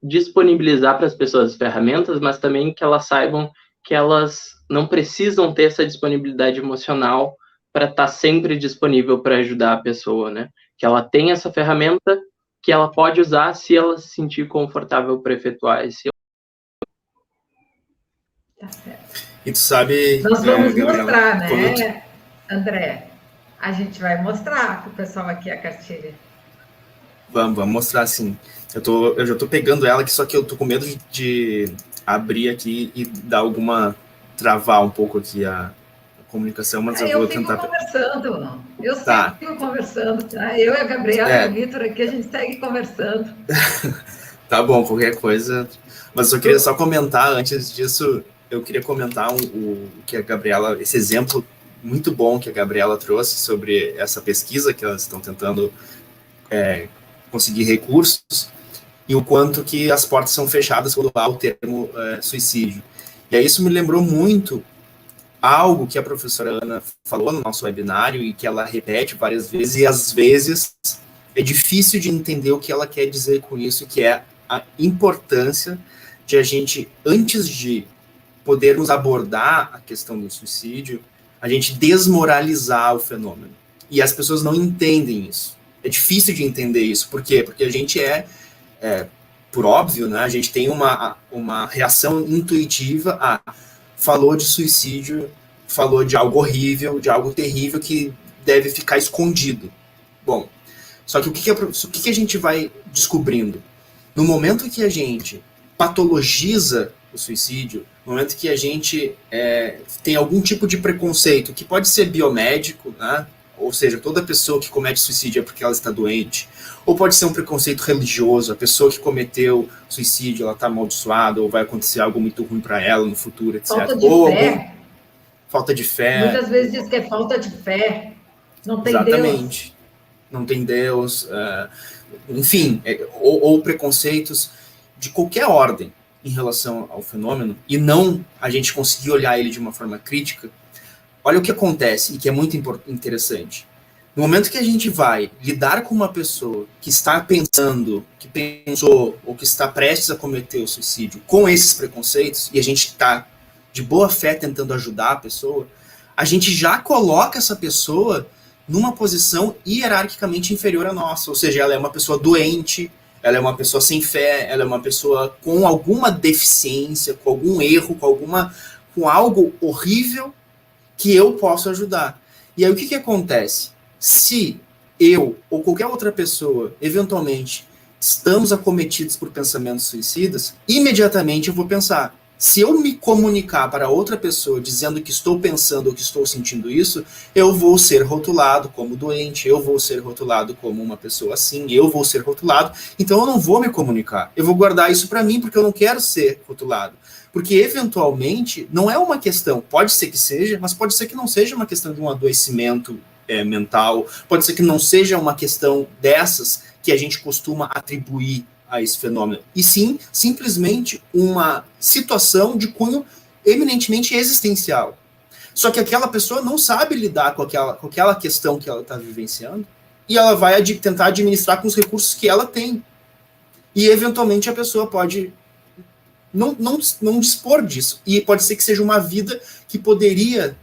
disponibilizar para as pessoas as ferramentas, mas também que elas saibam que elas não precisam ter essa disponibilidade emocional para estar sempre disponível para ajudar a pessoa, né? Que ela tem essa ferramenta que ela pode usar se ela se sentir confortável para efetuar esse. Tá certo. E tu sabe, Nós vamos Gabriela, mostrar, né, André? A gente vai mostrar para o pessoal aqui a cartilha. Vamos mostrar, sim. Eu já tô pegando ela aqui, só que eu tô com medo de abrir aqui e dar alguma... travar um pouco aqui a comunicação, mas eu vou tentar... Eu sigo conversando, tá? Eu e a Gabriela e o Vitor aqui, a gente segue conversando. Tá bom, qualquer coisa. Mas eu queria só comentar, antes disso, eu queria comentar o que a Gabriela, esse exemplo muito bom que a Gabriela trouxe sobre essa pesquisa que elas estão tentando conseguir recursos e o quanto que as portas são fechadas quando há o termo suicídio. E aí isso me lembrou muito algo que a professora Ana falou no nosso webinário e que ela repete várias vezes, e às vezes é difícil de entender o que ela quer dizer com isso, que é a importância de a gente, antes de podermos abordar a questão do suicídio, a gente desmoralizar o fenômeno. E as pessoas não entendem isso. É difícil de entender isso. Por quê? Porque a gente por óbvio, né, a gente tem uma reação intuitiva falou de suicídio, falou de algo horrível, de algo terrível que deve ficar escondido. Bom, só que o que a gente vai descobrindo? No momento que a gente patologiza o suicídio, no momento que a gente tem algum tipo de preconceito, que pode ser biomédico, né? Ou seja, toda pessoa que comete suicídio é porque ela está doente, ou pode ser um preconceito religioso, a pessoa que cometeu suicídio, ela está amaldiçoada, ou vai acontecer algo muito ruim para ela no futuro, etc. Falta de fé. Muitas vezes diz que é falta de fé, não tem Exatamente. Deus. Não tem Deus, enfim, ou preconceitos de qualquer ordem em relação ao fenômeno, e não a gente conseguir olhar ele de uma forma crítica. Olha o que acontece, e que é muito interessante. No momento que a gente vai lidar com uma pessoa que está pensando, que pensou, ou que está prestes a cometer o suicídio com esses preconceitos, e a gente está de boa fé tentando ajudar a pessoa, a gente já coloca essa pessoa numa posição hierarquicamente inferior à nossa. Ou seja, ela é uma pessoa doente, ela é uma pessoa sem fé, ela é uma pessoa com alguma deficiência, com algum erro, com algo horrível que eu posso ajudar. E aí o que acontece? Se eu ou qualquer outra pessoa, eventualmente, estamos acometidos por pensamentos suicidas, imediatamente eu vou pensar, se eu me comunicar para outra pessoa dizendo que estou pensando ou que estou sentindo isso, eu vou ser rotulado como doente, eu vou ser rotulado como uma pessoa assim, eu vou ser rotulado, então eu não vou me comunicar. Eu vou guardar isso para mim porque eu não quero ser rotulado. Porque, eventualmente, não é uma questão, pode ser que seja, mas pode ser que não seja uma questão de um adoecimento mental, pode ser que não seja uma questão dessas que a gente costuma atribuir a esse fenômeno, e sim, simplesmente uma situação de cunho eminentemente existencial. Só que aquela pessoa não sabe lidar com aquela questão que ela está vivenciando, e ela vai tentar administrar com os recursos que ela tem. e eventualmente a pessoa pode não dispor disso, e pode ser que seja uma vida que poderia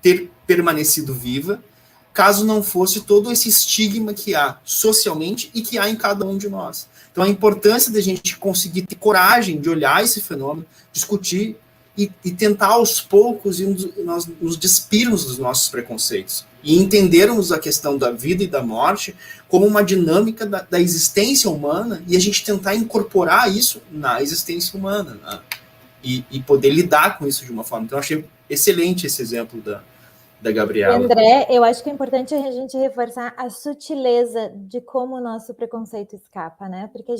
ter permanecido viva, caso não fosse todo esse estigma que há socialmente e que há em cada um de nós. Então, a importância da gente conseguir ter coragem de olhar esse fenômeno, discutir e tentar aos poucos nós nos despirmos dos nossos preconceitos e entendermos a questão da vida e da morte como uma dinâmica da existência humana, e a gente tentar incorporar isso na existência humana, né? E poder lidar com isso de uma forma. Então, eu achei excelente esse exemplo da Gabriela. André, eu acho que é importante a gente reforçar a sutileza de como o nosso preconceito escapa, né? Porque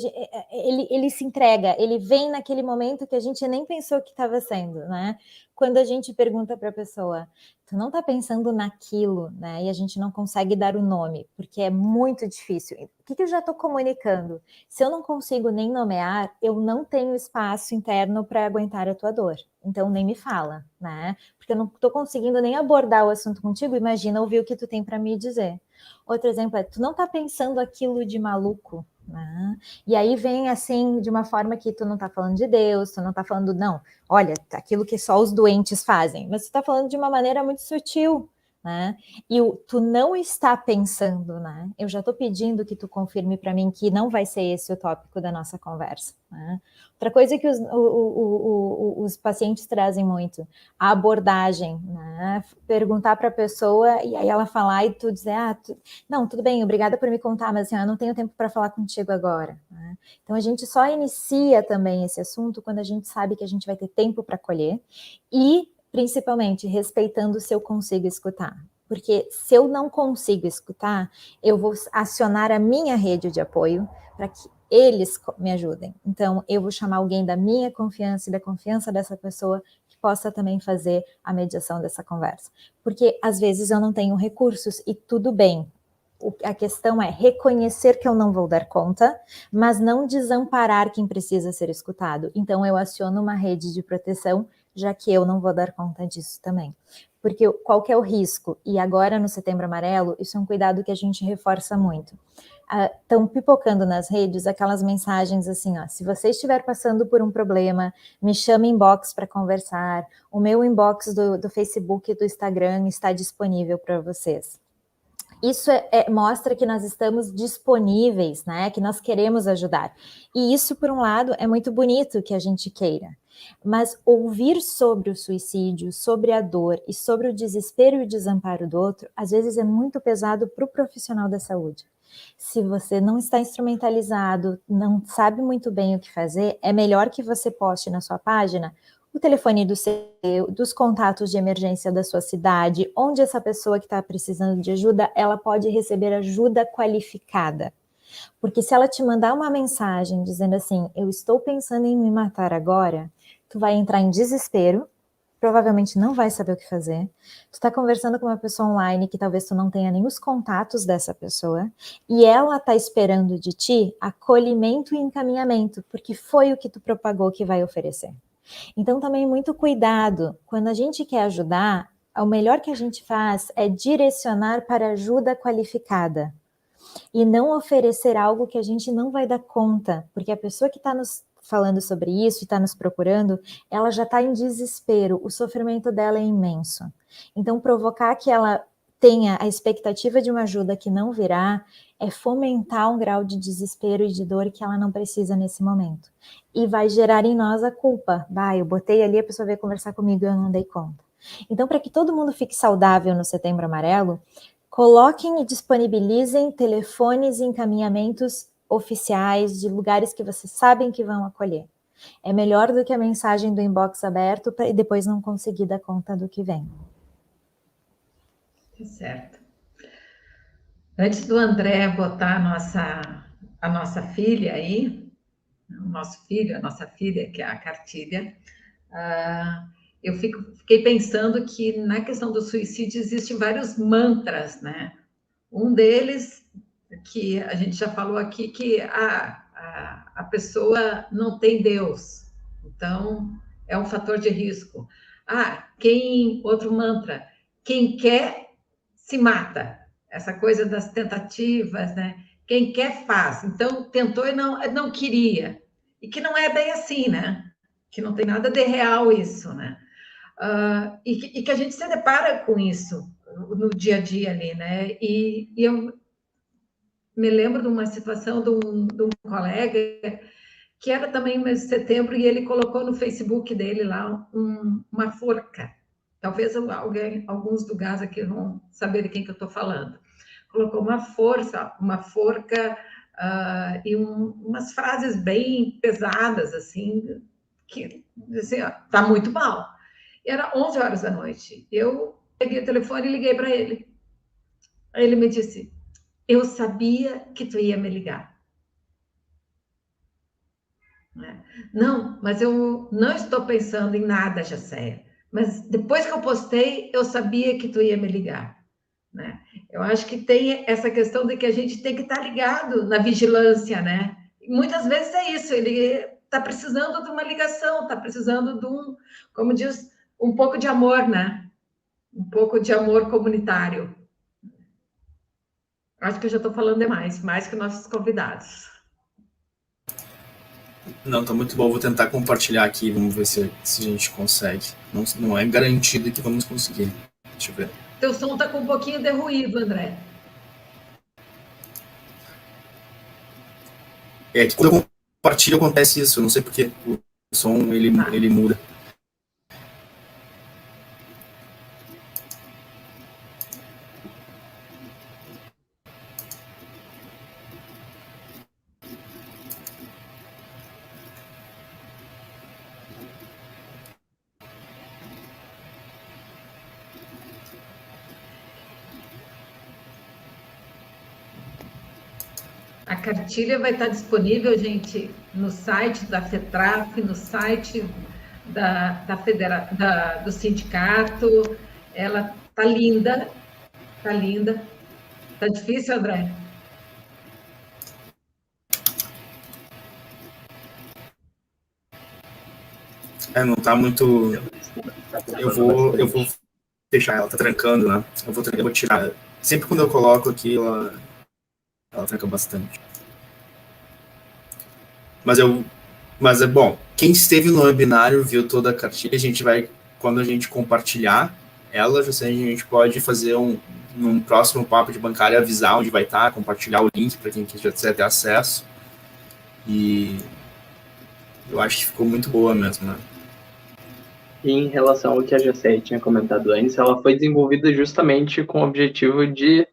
ele se entrega, ele vem naquele momento que a gente nem pensou que estava sendo, né? Quando a gente pergunta para a pessoa, tu não está pensando naquilo, né? E a gente não consegue dar o nome, porque é muito difícil. O que eu já estou comunicando? Se eu não consigo nem nomear, eu não tenho espaço interno para aguentar a tua dor. Então, nem me fala, né? Porque eu não estou conseguindo nem abordar o assunto contigo, imagina ouvir o que tu tem para me dizer. Outro exemplo é, tu não está pensando aquilo de maluco, né? E aí vem assim, de uma forma que tu não está falando de Deus, tu não está falando, não, olha, aquilo que só os doentes fazem, mas tu está falando de uma maneira muito sutil, né? E tu não está pensando, né? Eu já estou pedindo que tu confirme para mim que não vai ser esse o tópico da nossa conversa, né? Outra coisa que os pacientes trazem muito, a abordagem, né? Perguntar para a pessoa e aí ela falar e tu dizer, não, tudo bem, obrigada por me contar, mas assim, eu não tenho tempo para falar contigo agora, né? Então a gente só inicia também esse assunto quando a gente sabe que a gente vai ter tempo para colher e principalmente respeitando se eu consigo escutar. Porque se eu não consigo escutar, eu vou acionar a minha rede de apoio para que eles me ajudem. Então, eu vou chamar alguém da minha confiança e da confiança dessa pessoa que possa também fazer a mediação dessa conversa. Porque, às vezes, eu não tenho recursos e tudo bem. A questão é reconhecer que eu não vou dar conta, mas não desamparar quem precisa ser escutado. Então, eu aciono uma rede de proteção, já que eu não vou dar conta disso também. Porque qual que é o risco? E agora no Setembro Amarelo, isso é um cuidado que a gente reforça muito. Estão pipocando nas redes aquelas mensagens assim, ó, se você estiver passando por um problema, me chama inbox para conversar, o meu inbox do Facebook e do Instagram está disponível para vocês. Isso mostra que nós estamos disponíveis, né? Que nós queremos ajudar. E isso, por um lado, é muito bonito que a gente queira. Mas ouvir sobre o suicídio, sobre a dor e sobre o desespero e o desamparo do outro, às vezes é muito pesado para o profissional da saúde. Se você não está instrumentalizado, não sabe muito bem o que fazer, é melhor que você poste na sua página o telefone dos contatos de emergência da sua cidade, onde essa pessoa que está precisando de ajuda, ela pode receber ajuda qualificada. Porque se ela te mandar uma mensagem dizendo assim, eu estou pensando em me matar agora, tu vai entrar em desespero, provavelmente não vai saber o que fazer. Tu está conversando com uma pessoa online que talvez tu não tenha nem os contatos dessa pessoa, e ela está esperando de ti acolhimento e encaminhamento, porque foi o que tu propagou que vai oferecer. Então, também muito cuidado. Quando a gente quer ajudar, o melhor que a gente faz é direcionar para ajuda qualificada e não oferecer algo que a gente não vai dar conta, porque a pessoa que está nos falando sobre isso e está nos procurando, ela já está em desespero, o sofrimento dela é imenso. Então, provocar que ela tenha a expectativa de uma ajuda que não virá, é fomentar um grau de desespero e de dor que ela não precisa nesse momento. E vai gerar em nós a culpa. Eu botei ali, a pessoa veio conversar comigo e eu não dei conta. Então, para que todo mundo fique saudável no Setembro Amarelo, coloquem e disponibilizem telefones e encaminhamentos oficiais de lugares que vocês sabem que vão acolher. É melhor do que a mensagem do inbox aberto e depois não conseguir dar conta do que vem. Certo. Antes do André botar a nossa filha aí, o nosso filho, a nossa filha, que é a Cartilha, eu fiquei pensando que na questão do suicídio existem vários mantras, né? Um deles, que a gente já falou aqui, que a pessoa não tem Deus, então é um fator de risco. Outro mantra, quem quer se mata. Essa coisa das tentativas, né? Quem quer faz. Então, tentou e não queria. E que não é bem assim, né? Que não tem nada de real isso, né? E que a gente se depara com isso no dia a dia ali, né? E eu me lembro de uma situação de um colega que era também no mês de setembro e ele colocou no Facebook dele lá uma forca. Talvez alguns do gás aqui vão saber de quem que eu estou falando. Colocou uma forca e umas frases bem pesadas, assim, que assim, ó, tá muito mal. Era 11 horas da noite. Eu peguei o telefone e liguei para ele. Aí ele me disse: eu sabia que tu ia me ligar. Não, mas eu não estou pensando em nada, Jacéia. Mas depois que eu postei, eu sabia que tu ia me ligar. Né? Eu acho que tem essa questão de que a gente tem que estar ligado na vigilância, né? E muitas vezes é isso, ele está precisando de uma ligação, está precisando de como diz, um pouco de amor, né? Um pouco de amor comunitário. Acho que eu já estou falando demais, mais que nossos convidados. Não, tá muito bom. Vou tentar compartilhar aqui. Vamos ver se a gente consegue. Não é garantido que vamos conseguir. Deixa eu ver. Teu som tá com um pouquinho de ruído, André. É que quando eu compartilho acontece isso. Eu não sei porque o som ele muda. A cartilha vai estar disponível, gente, no site da FETRAF, no site do sindicato. Ela tá linda, tá linda. Tá difícil, André? Não tá muito. Eu vou fechar ela, tá trancando, né? Eu vou tirar. Sempre quando eu coloco aqui, ela tranca bastante. Mas é bom. Quem esteve no webinário viu toda a cartilha. A gente vai, quando a gente compartilhar ela, a gente pode fazer num próximo papo de bancária, avisar onde vai estar, compartilhar o link para quem quiser ter acesso. E eu acho que ficou muito boa mesmo, né? E em relação ao que a Jacéia tinha comentado antes, ela foi desenvolvida justamente com o objetivo de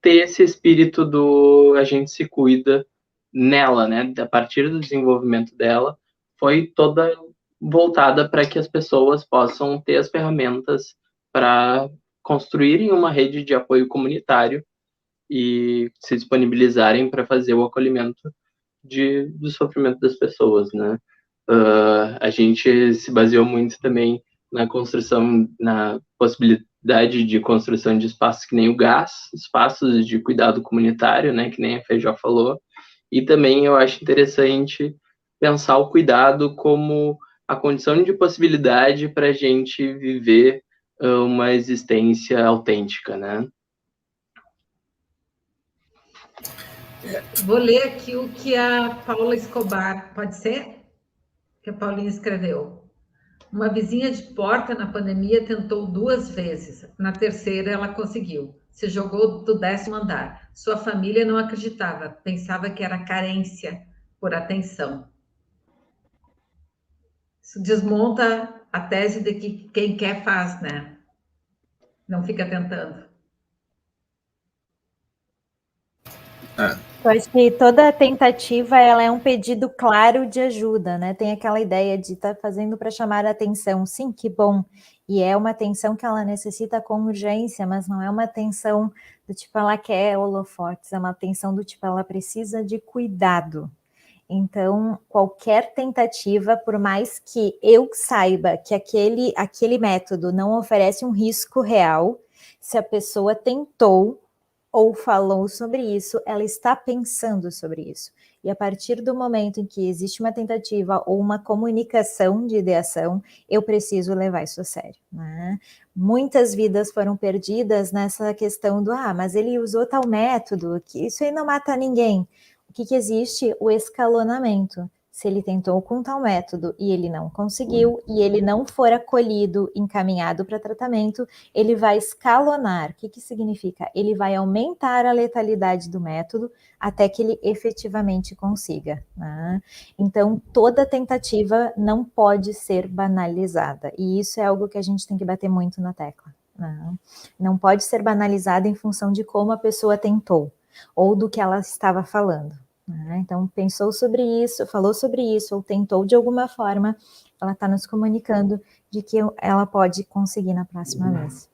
ter esse espírito do a gente se cuida nela, né? A partir do desenvolvimento dela, foi toda voltada para que as pessoas possam ter as ferramentas para construírem uma rede de apoio comunitário e se disponibilizarem para fazer o acolhimento do sofrimento das pessoas, né? A gente se baseou muito também na construção, na possibilidade de construção de espaços que nem o gás, espaços de cuidado comunitário, né, que nem a Feijó falou, e também eu acho interessante pensar o cuidado como a condição de possibilidade para a gente viver uma existência autêntica, né? Vou ler aqui o que a Paula Escobar, pode ser? Que a Paulinha escreveu. Uma vizinha de porta na pandemia tentou 2 vezes. Na terceira, ela conseguiu. Se jogou do 10º andar. Sua família não acreditava, pensava que era carência por atenção. Isso desmonta a tese de que quem quer faz, né? Não fica tentando. Eu acho que toda tentativa ela é um pedido claro de ajuda, né? Tem aquela ideia de estar fazendo para chamar a atenção. Sim, que bom. E é uma atenção que ela necessita com urgência, mas não é uma atenção do tipo ela quer holofotes, é uma atenção do tipo ela precisa de cuidado. Então, qualquer tentativa, por mais que eu saiba que aquele método não oferece um risco real, se a pessoa tentou, ou falou sobre isso, ela está pensando sobre isso. E a partir do momento em que existe uma tentativa ou uma comunicação de ideação, eu preciso levar isso a sério, né? Muitas vidas foram perdidas nessa questão do, mas ele usou tal método, que isso aí não mata ninguém. O que existe? O escalonamento. Se ele tentou com tal método e ele não conseguiu, e ele não for acolhido, encaminhado para tratamento, ele vai escalonar. O que significa? Ele vai aumentar a letalidade do método até que ele efetivamente consiga, né? Então, toda tentativa não pode ser banalizada, e isso é algo que a gente tem que bater muito na tecla, né? Não pode ser banalizada em função de como a pessoa tentou, ou do que ela estava falando. Então, pensou sobre isso, falou sobre isso, ou tentou de alguma forma, ela está nos comunicando de que ela pode conseguir na próxima vez.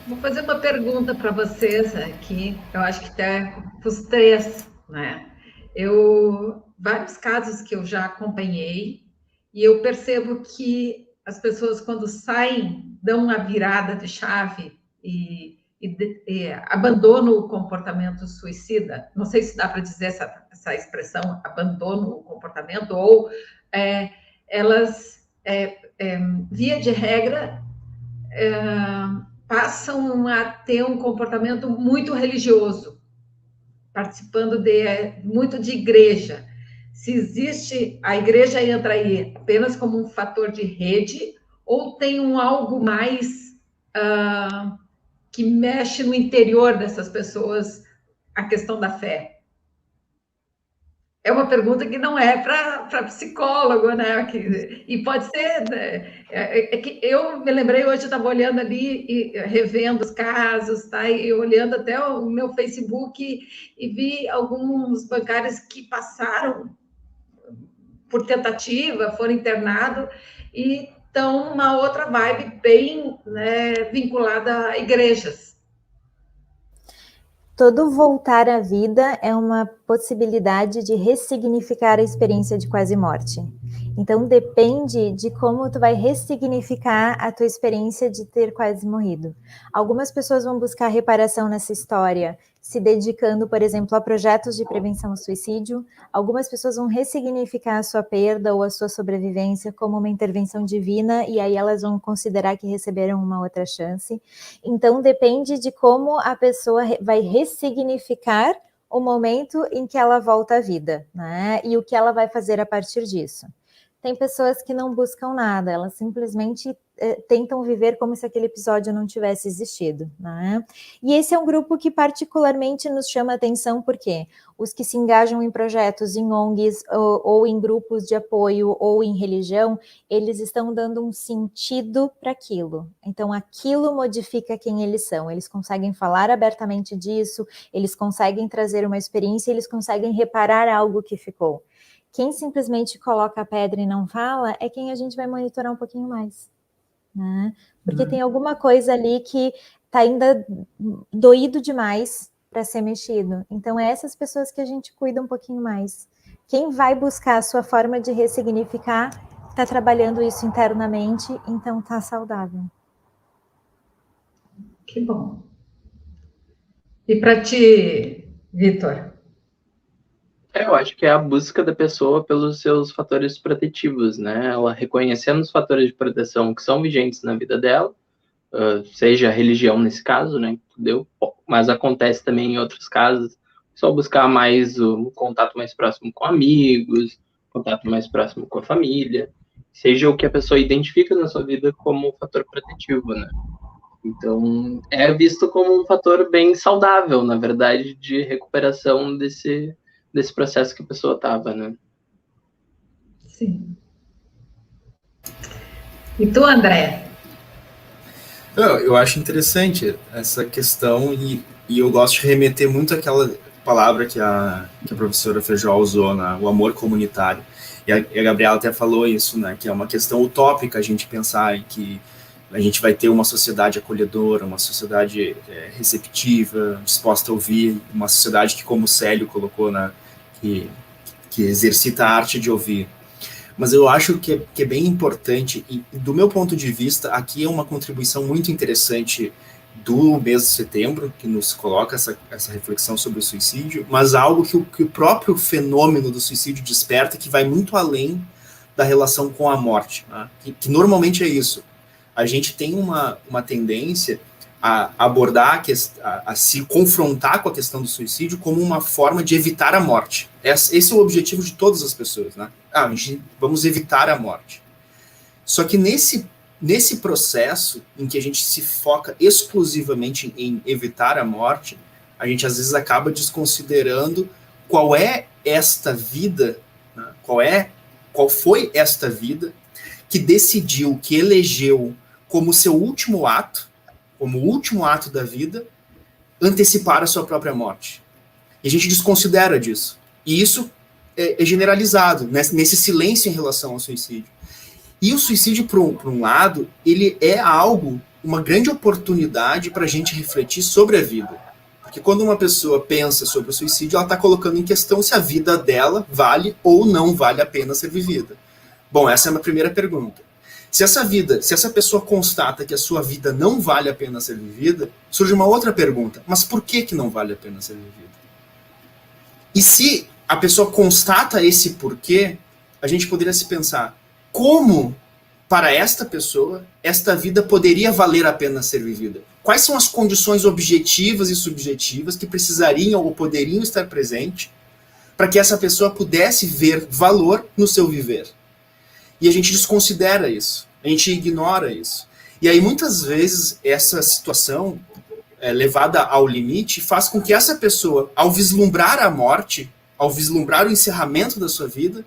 Vou fazer uma pergunta para vocês aqui, eu acho que até os três, né? Vários casos que eu já acompanhei, e eu percebo que as pessoas, quando saem, dão uma virada de chave e abandonam o comportamento suicida. Não sei se dá para dizer essa expressão, abandono o comportamento, ou elas, via de regra, passam a ter um comportamento muito religioso, participando muito de igreja. Se existe, a igreja entra aí apenas como um fator de rede, ou tem algo mais que mexe no interior dessas pessoas, a questão da fé? É uma pergunta que não é para psicólogo, né? E pode ser... que eu me lembrei hoje, eu estava olhando ali, e revendo os casos, tá? E olhando até o meu Facebook, e vi alguns bancários que passaram por tentativa, foram internados, e estão numa outra vibe bem, né, vinculada a igrejas. Todo voltar à vida é uma possibilidade de ressignificar a experiência de quase morte. Então depende de como tu vai ressignificar a tua experiência de ter quase morrido. Algumas pessoas vão buscar reparação nessa história, se dedicando, por exemplo, a projetos de prevenção ao suicídio. Algumas pessoas vão ressignificar a sua perda ou a sua sobrevivência como uma intervenção divina, e aí elas vão considerar que receberam uma outra chance. Então depende de como a pessoa vai ressignificar o momento em que ela volta à vida, né? E o que ela vai fazer a partir disso. Tem pessoas que não buscam nada, elas simplesmente tentam viver como se aquele episódio não tivesse existido, né? E esse é um grupo que particularmente nos chama a atenção, porque os que se engajam em projetos, em ONGs, ou em grupos de apoio, ou em religião, eles estão dando um sentido para aquilo. Então, aquilo modifica quem eles são. Eles conseguem falar abertamente disso, eles conseguem trazer uma experiência, eles conseguem reparar algo que ficou. Quem simplesmente coloca a pedra e não fala é quem a gente vai monitorar um pouquinho mais, né? Porque tem alguma coisa ali que está ainda doído demais para ser mexido. Então, é essas pessoas que a gente cuida um pouquinho mais. Quem vai buscar a sua forma de ressignificar está trabalhando isso internamente, então está saudável. Que bom. E para ti, Vitor? Eu acho que é a busca da pessoa pelos seus fatores protetivos, né? Ela reconhecendo os fatores de proteção que são vigentes na vida dela, seja a religião nesse caso, né? Entendeu? Mas acontece também em outros casos, só buscar mais um contato mais próximo com amigos, contato mais próximo com a família, seja o que a pessoa identifica na sua vida como um fator protetivo, né? Então, é visto como um fator bem saudável, na verdade, de recuperação desse processo que a pessoa estava, né? Sim. E tu, André? Eu acho interessante essa questão, e eu gosto de remeter muito àquela palavra que a professora Feijó usou, né? O amor comunitário. E a Gabriela até falou isso, né? Que é uma questão utópica a gente pensar em que a gente vai ter uma sociedade acolhedora, uma sociedade receptiva, disposta a ouvir, uma sociedade que, como o Célio colocou, né? Que exercita a arte de ouvir. Mas eu acho que é bem importante, e do meu ponto de vista, aqui é uma contribuição muito interessante do mês de setembro, que nos coloca essa reflexão sobre o suicídio, mas algo que o próprio fenômeno do suicídio desperta, que vai muito além da relação com a morte, né? que normalmente é isso. A gente tem uma tendência a abordar, a se confrontar com a questão do suicídio como uma forma de evitar a morte. Esse é o objetivo de todas as pessoas, né? Vamos evitar a morte. Só que nesse processo em que a gente se foca exclusivamente em evitar a morte, a gente às vezes acaba desconsiderando qual é esta vida, né? Qual foi esta vida que decidiu, que elegeu como seu último ato, como o último ato da vida, antecipar a sua própria morte. E a gente desconsidera disso. E isso é generalizado, nesse silêncio em relação ao suicídio. E o suicídio, por um lado, ele é algo, uma grande oportunidade para a gente refletir sobre a vida. Porque quando uma pessoa pensa sobre o suicídio, ela está colocando em questão se a vida dela vale ou não vale a pena ser vivida. Bom, essa é a minha primeira pergunta. Se essa pessoa constata que a sua vida não vale a pena ser vivida, surge uma outra pergunta. Mas por que não vale a pena ser vivida? E se a pessoa constata esse porquê, a gente poderia se pensar, como para esta pessoa, esta vida poderia valer a pena ser vivida? Quais são as condições objetivas e subjetivas que precisariam ou poderiam estar presentes para que essa pessoa pudesse ver valor no seu viver? E a gente desconsidera isso, a gente ignora isso. E aí, muitas vezes, essa situação levada ao limite faz com que essa pessoa, ao vislumbrar a morte, ao vislumbrar o encerramento da sua vida,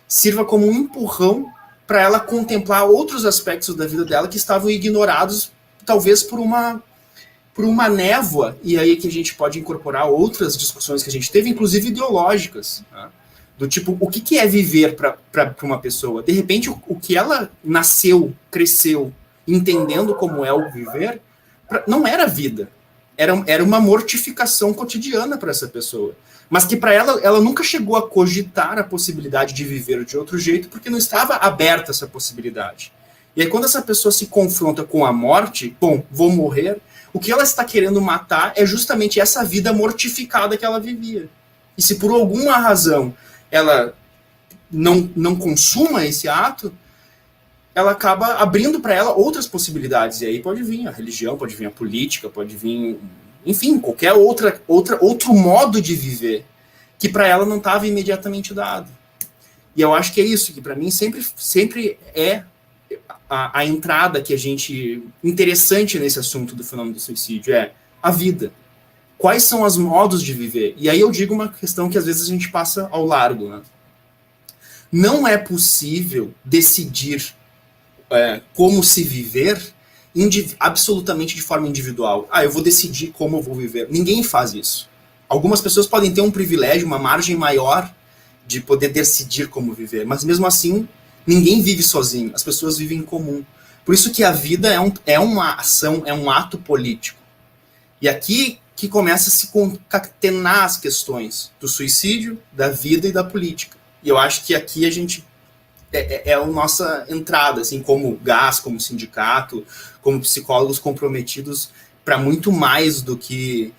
sirva como um empurrão para ela contemplar outros aspectos da vida dela que estavam ignorados, talvez por uma névoa, e aí que a gente pode incorporar outras discussões que a gente teve, inclusive ideológicas, né? Do tipo, o que é viver para uma pessoa? De repente, o que ela nasceu, cresceu, entendendo como é o viver, não era vida. Era uma mortificação cotidiana para essa pessoa. Mas que para ela nunca chegou a cogitar a possibilidade de viver de outro jeito, porque não estava aberta essa possibilidade. E aí, quando essa pessoa se confronta com a morte, bom, vou morrer, o que ela está querendo matar é justamente essa vida mortificada que ela vivia. E se por alguma razão ela não consuma esse ato, ela acaba abrindo para ela outras possibilidades. E aí pode vir a religião, pode vir a política, pode vir, enfim, qualquer outro modo de viver que para ela não estava imediatamente dado. E eu acho que é isso, que para mim sempre é a entrada que a gente interessante nesse assunto do fenômeno do suicídio, é a vida. Quais são os modos de viver? E aí eu digo uma questão que às vezes a gente passa ao largo, né? Não é possível decidir como se viver absolutamente de forma individual. Eu vou decidir como eu vou viver. Ninguém faz isso. Algumas pessoas podem ter um privilégio, uma margem maior de poder decidir como viver, mas mesmo assim, ninguém vive sozinho. As pessoas vivem em comum. Por isso que a vida é uma ação, é um ato político. E aqui que começa a se concatenar as questões do suicídio, da vida e da política. E eu acho que aqui a gente é a nossa entrada, assim, como GAS, como sindicato, como psicólogos comprometidos para muito mais do que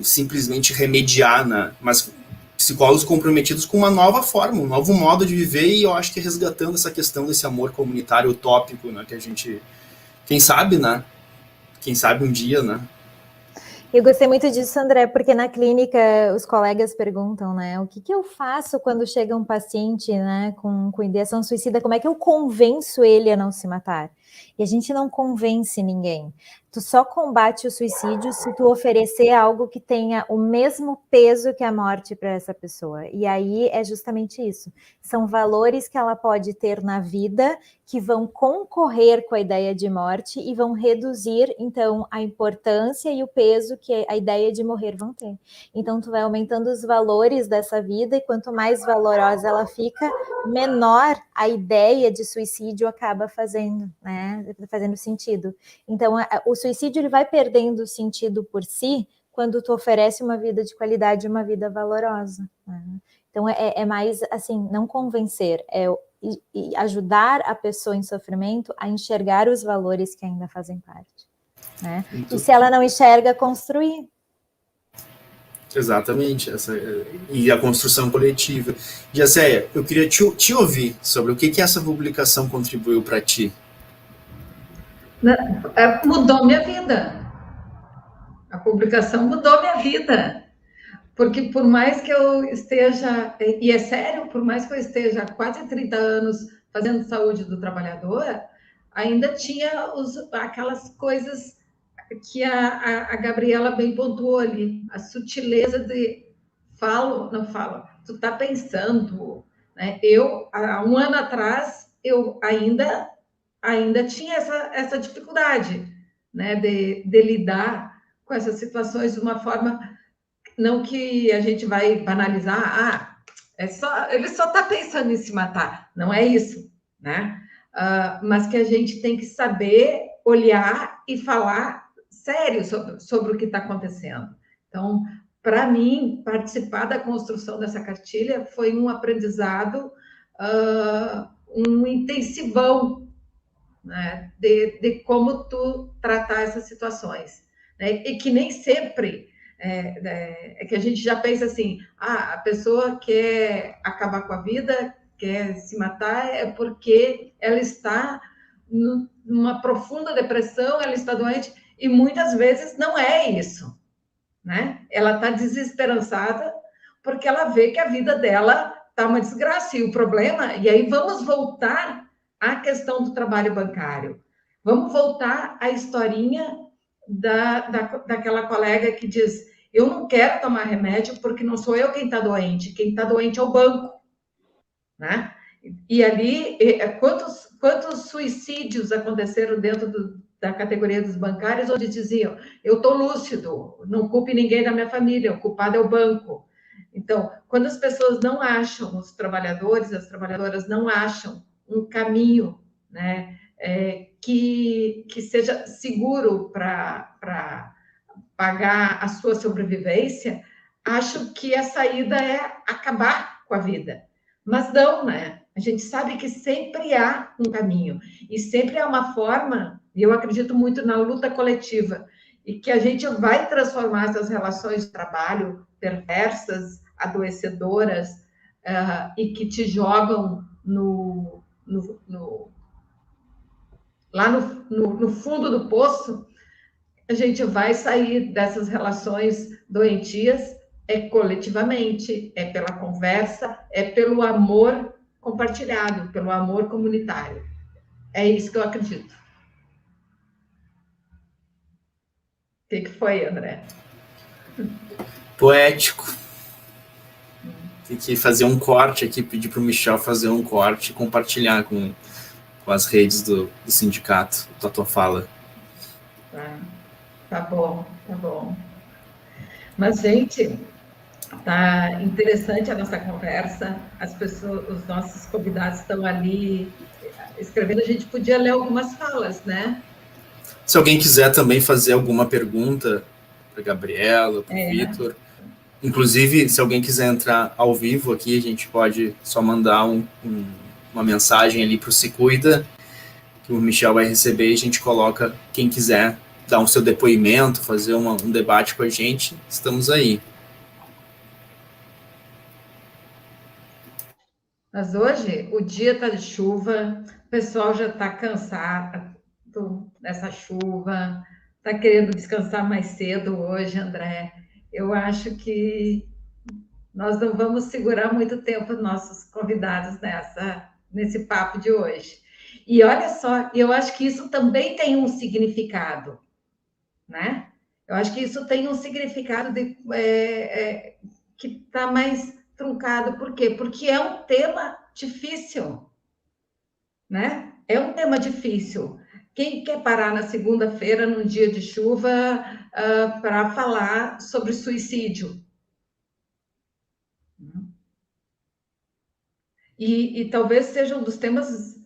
simplesmente remediar, né? Mas psicólogos comprometidos com uma nova forma, um novo modo de viver, e eu acho que resgatando essa questão desse amor comunitário utópico, né? Que a gente, quem sabe, né? Quem sabe um dia, né? Eu gostei muito disso, André, porque na clínica os colegas perguntam, né, o que eu faço quando chega um paciente, né, com ideação suicida, como é que eu convenço ele a não se matar? E a gente não convence ninguém. Tu só combate o suicídio se tu oferecer algo que tenha o mesmo peso que a morte para essa pessoa. E aí é justamente isso. São valores que ela pode ter na vida que vão concorrer com a ideia de morte e vão reduzir, então, a importância e o peso que a ideia de morrer vão ter. Então, tu vai aumentando os valores dessa vida e quanto mais valorosa ela fica, menor a ideia de suicídio acaba fazendo, né? Fazendo sentido. Então, o suicídio ele vai perdendo sentido por si quando tu oferece uma vida de qualidade, uma vida valorosa, né? Então, é mais, assim, não convencer, e ajudar a pessoa em sofrimento a enxergar os valores que ainda fazem parte. né? E se ela não enxerga, construir. Exatamente, e a construção coletiva. Jacéia, eu queria te ouvir sobre o que essa publicação contribuiu para ti. Mudou minha vida. A publicação mudou minha vida. Porque por mais que eu esteja, e é sério, por mais que eu esteja há quase 30 anos fazendo saúde do trabalhador, ainda tinha aquelas coisas que a Gabriela bem pontuou ali, a sutileza de falo, não falo, tu tá pensando, né? Eu, há um ano atrás, eu ainda tinha essa dificuldade, né, de lidar com essas situações de uma forma, não que a gente vai banalizar, ele só está pensando em se matar, não é isso, né? Mas que a gente tem que saber olhar e falar sério sobre o que está acontecendo. Então, para mim, participar da construção dessa cartilha foi um aprendizado, um intensivão, né, de como tu tratar essas situações, né? E que nem sempre é que a gente já pensa assim, a pessoa quer acabar com a vida, quer se matar, é porque ela está numa profunda depressão, ela está doente, e muitas vezes não é isso, né? Ela está desesperançada porque ela vê que a vida dela está uma desgraça, e o problema, e aí vamos voltar à questão do trabalho bancário. Vamos voltar à historinha daquela colega que diz, eu não quero tomar remédio porque não sou eu quem está doente é o banco, né? E ali, quantos suicídios aconteceram dentro da categoria dos bancários, onde diziam, eu estou lúcido, não culpe ninguém da minha família, o culpado é o banco. Então, quando as pessoas não acham, os trabalhadores, as trabalhadoras não acham um caminho, né, que seja seguro para pagar a sua sobrevivência, acho que a saída é acabar com a vida. Mas não, né? A gente sabe que sempre há um caminho e sempre há uma forma, e eu acredito muito na luta coletiva, e que a gente vai transformar essas relações de trabalho perversas, adoecedoras, e que te jogam lá no fundo do poço. A gente vai sair dessas relações doentias coletivamente, pela conversa, pelo amor compartilhado, pelo amor comunitário. É isso que eu acredito. O que foi, André? Poético. Tem que fazer um corte aqui, pedir para o Michel fazer um corte e compartilhar com as redes do sindicato, da tua fala. Tá bom, tá bom. Mas, gente, tá interessante a nossa conversa, as pessoas, os nossos convidados estão ali escrevendo, a gente podia ler algumas falas, né? Se alguém quiser também fazer alguma pergunta para a Gabriela, para o Vitor, inclusive, se alguém quiser entrar ao vivo aqui, a gente pode só mandar uma mensagem ali para o Se Cuida, que o Michel vai receber, e a gente coloca quem quiser dar o seu depoimento, fazer um debate com a gente, estamos aí. Mas hoje o dia está de chuva, o pessoal já está cansado dessa chuva, está querendo descansar mais cedo hoje, André. Eu acho que nós não vamos segurar muito tempo nossos convidados nesse papo de hoje. E olha só, eu acho que isso também tem um significado, né? Eu acho que isso tem um significado que está mais truncado. Por quê? Porque é um tema difícil, né? É um tema difícil. Quem quer parar na segunda-feira, num dia de chuva, para falar sobre suicídio? E talvez seja um dos temas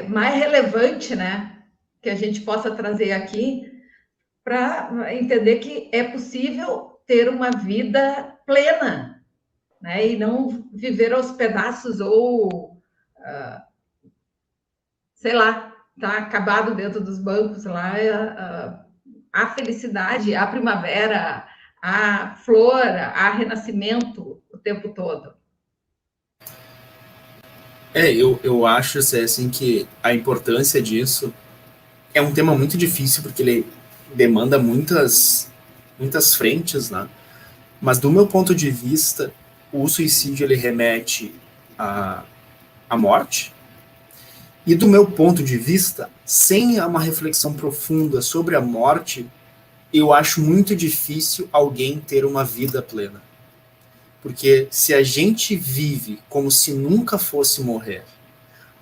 mais relevantes, né? Que a gente possa trazer aqui, para entender que é possível ter uma vida plena, né? E não viver aos pedaços ou, sei lá, tá acabado dentro dos bancos lá, há felicidade, há primavera, há flor, há renascimento o tempo todo. Eu acho, assim, que a importância disso é um tema muito difícil, porque ele demanda muitas frentes, né? Mas do meu ponto de vista, o suicídio ele remete à morte. E do meu ponto de vista, sem uma reflexão profunda sobre a morte, eu acho muito difícil alguém ter uma vida plena. Porque se a gente vive como se nunca fosse morrer,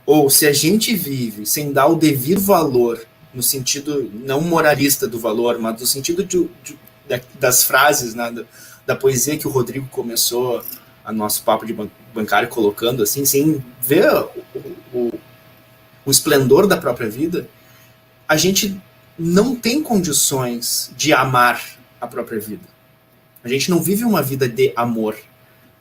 ou se a gente vive sem dar o devido valor, no sentido não moralista do valor, mas no sentido das frases, né, da poesia que o Rodrigo começou a nosso papo de bancário colocando, assim, sem ver o esplendor da própria vida, a gente não tem condições de amar a própria vida. A gente não vive uma vida de amor.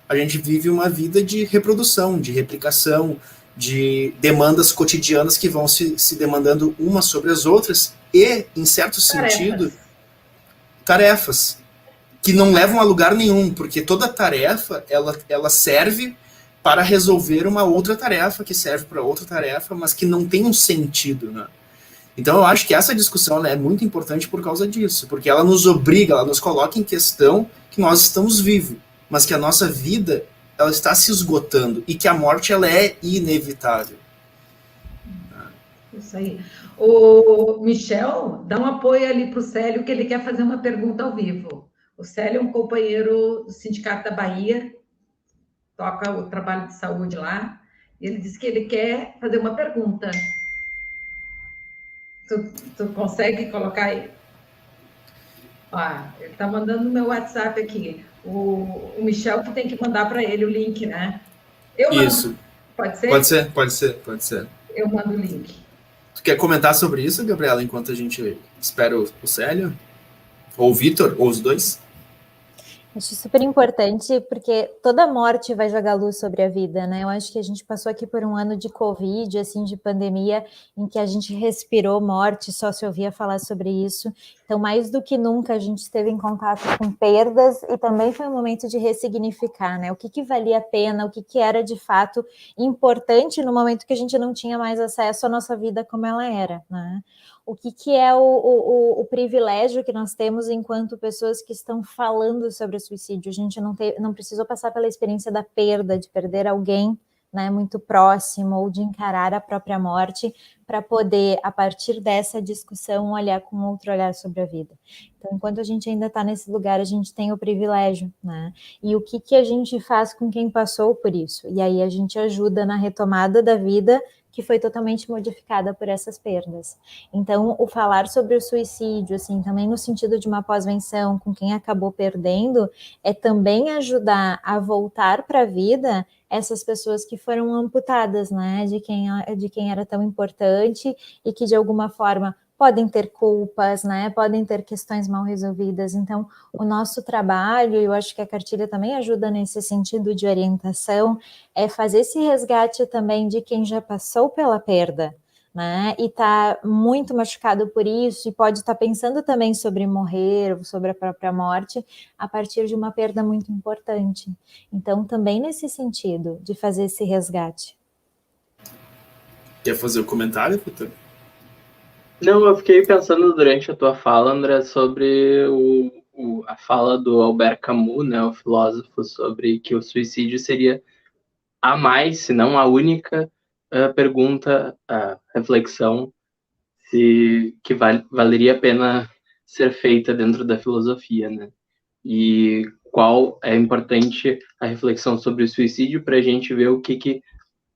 A gente vive uma vida de reprodução, de replicação, de demandas cotidianas que vão se demandando umas sobre as outras e, em certo sentido, tarefas que não levam a lugar nenhum, porque toda tarefa ela serve para resolver uma outra tarefa, que serve para outra tarefa, mas que não tem um sentido, né? Então eu acho que essa discussão, né, é muito importante por causa disso, porque ela nos obriga, ela nos coloca em questão que nós estamos vivos, mas que a nossa vida ela está se esgotando e que a morte ela é inevitável. Isso aí. O Michel, dá um apoio ali para o Célio, que ele quer fazer uma pergunta ao vivo. O Célio é um companheiro do Sindicato da Bahia, toca o trabalho de saúde lá, e ele disse que ele quer fazer uma pergunta. Tu consegue colocar aí? Ele está mandando no meu WhatsApp aqui. O Michel que tem que mandar para ele o link, né? Eu mando. Isso. Pode ser? Pode ser. Eu mando o link. Tu quer comentar sobre isso, Gabriela, enquanto a gente espera o Célio? Ou o Vitor, ou os dois? Acho super importante, porque toda morte vai jogar luz sobre a vida, né? Eu acho que a gente passou aqui por um ano de Covid, assim, de pandemia, em que a gente respirou morte, só se ouvia falar sobre isso. Então, mais do que nunca, a gente esteve em contato com perdas e também foi um momento de ressignificar, né? O que valia a pena, o que era de fato importante no momento que a gente não tinha mais acesso à nossa vida como ela era, né? O que é o privilégio que nós temos enquanto pessoas que estão falando sobre o suicídio. A gente não precisou passar pela experiência da perda, de perder alguém, né, muito próximo, ou de encarar a própria morte, para poder, a partir dessa discussão, olhar com outro olhar sobre a vida. Então, enquanto a gente ainda está nesse lugar, a gente tem o privilégio, né? E o que a gente faz com quem passou por isso? E aí a gente ajuda na retomada da vida, que foi totalmente modificada por essas perdas. Então, o falar sobre o suicídio, assim, também no sentido de uma pós-venção com quem acabou perdendo, é também ajudar a voltar para a vida essas pessoas que foram amputadas, né, de quem era tão importante e que de alguma forma podem ter culpas, né, podem ter questões mal resolvidas. Então, o nosso trabalho, eu acho que a cartilha também ajuda nesse sentido de orientação, é fazer esse resgate também de quem já passou pela perda, né, e está muito machucado por isso, e pode estar pensando também sobre morrer, sobre a própria morte, a partir de uma perda muito importante. Então, também nesse sentido, de fazer esse resgate. Quer fazer o comentário, Vitor? Não, eu fiquei pensando durante a tua fala, André, sobre a fala do Albert Camus, né, o filósofo, sobre que o suicídio seria a mais, se não a única pergunta, a reflexão, que valeria a pena ser feita dentro da filosofia, né? E qual é importante a reflexão sobre o suicídio para a gente ver o que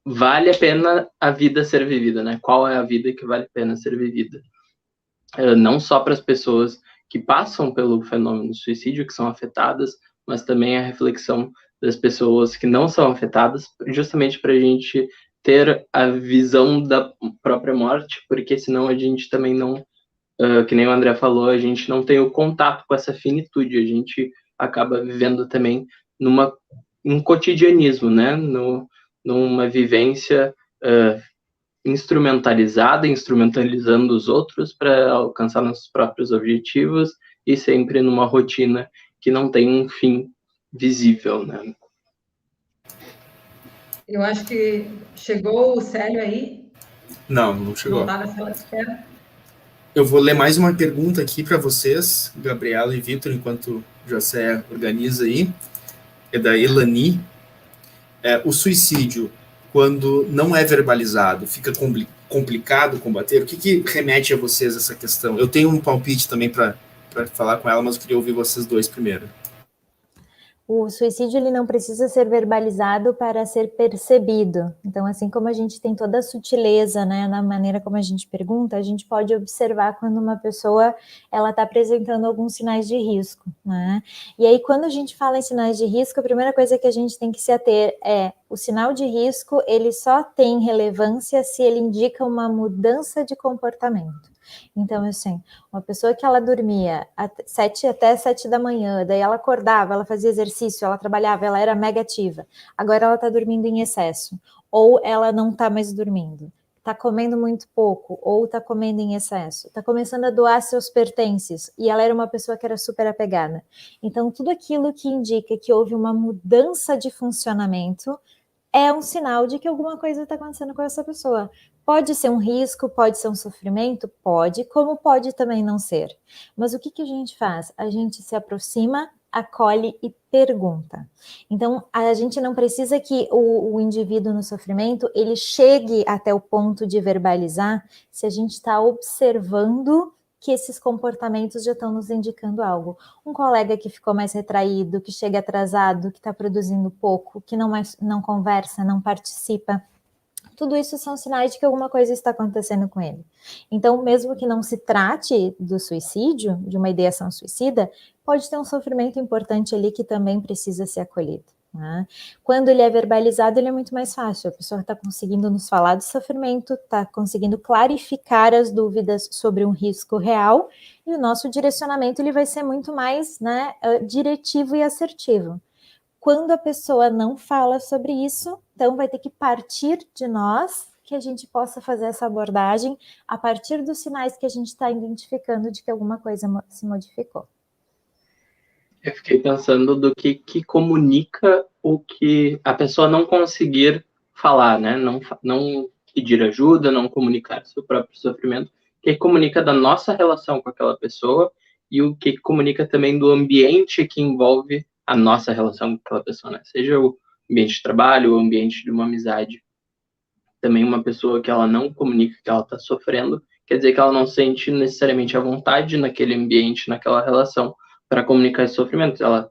vale a pena a vida ser vivida, né? Qual é a vida que vale a pena ser vivida? Não só para as pessoas que passam pelo fenômeno do suicídio, que são afetadas, mas também a reflexão das pessoas que não são afetadas, justamente para a gente ter a visão da própria morte, porque senão a gente também não, que nem o André falou, a gente não tem o contato com essa finitude, a gente acaba vivendo também num cotidianismo, né? Numa vivência instrumentalizada, instrumentalizando os outros para alcançar nossos próprios objetivos e sempre numa rotina que não tem um fim visível, né? Eu acho que chegou o Célio aí. Não chegou. Não está na sala de espera. Eu vou ler mais uma pergunta aqui para vocês, Gabriela e Vitor, enquanto o José organiza aí. É da Elani. O suicídio, quando não é verbalizado, fica complicado combater? O que remete a vocês essa questão? Eu tenho um palpite também para falar com ela, mas eu queria ouvir vocês dois primeiro. O suicídio ele não precisa ser verbalizado para ser percebido. Então, assim como a gente tem toda a sutileza, né, na maneira como a gente pergunta, a gente pode observar quando uma pessoa ela está apresentando alguns sinais de risco, né? E aí, quando a gente fala em sinais de risco, a primeira coisa que a gente tem que se ater é o sinal de risco, ele só tem relevância se ele indica uma mudança de comportamento. Então, assim, uma pessoa que ela dormia até 7 da manhã, daí ela acordava, ela fazia exercício, ela trabalhava, ela era mega ativa. Agora ela está dormindo em excesso, ou ela não está mais dormindo. Está comendo muito pouco, ou está comendo em excesso. Está começando a doar seus pertences, e ela era uma pessoa que era super apegada. Então, tudo aquilo que indica que houve uma mudança de funcionamento é um sinal de que alguma coisa está acontecendo com essa pessoa. Pode ser um risco, pode ser um sofrimento, pode, como pode também não ser. Mas o que a gente faz? A gente se aproxima, acolhe e pergunta. Então, a gente não precisa que o indivíduo no sofrimento, ele chegue até o ponto de verbalizar se a gente está observando que esses comportamentos já estão nos indicando algo. Um colega que ficou mais retraído, que chega atrasado, que está produzindo pouco, que não conversa, não participa, tudo isso são sinais de que alguma coisa está acontecendo com ele. Então, mesmo que não se trate do suicídio, de uma ideação suicida, pode ter um sofrimento importante ali que também precisa ser acolhido. Né? Quando ele é verbalizado, ele é muito mais fácil. A pessoa está conseguindo nos falar do sofrimento, está conseguindo clarificar as dúvidas sobre um risco real, e o nosso direcionamento ele vai ser muito mais, né, diretivo e assertivo. Quando a pessoa não fala sobre isso, então vai ter que partir de nós que a gente possa fazer essa abordagem a partir dos sinais que a gente está identificando de que alguma coisa se modificou. Eu fiquei pensando do que comunica o que a pessoa não conseguir falar, né? Não pedir ajuda, não comunicar seu próprio sofrimento, o que comunica da nossa relação com aquela pessoa e o que comunica também do ambiente que envolve a nossa relação com aquela pessoa, né? Seja o ambiente de trabalho, o ambiente de uma amizade. Também uma pessoa que ela não comunica que ela está sofrendo, quer dizer que ela não sente necessariamente a vontade naquele ambiente, naquela relação, para comunicar esse sofrimento. Ela,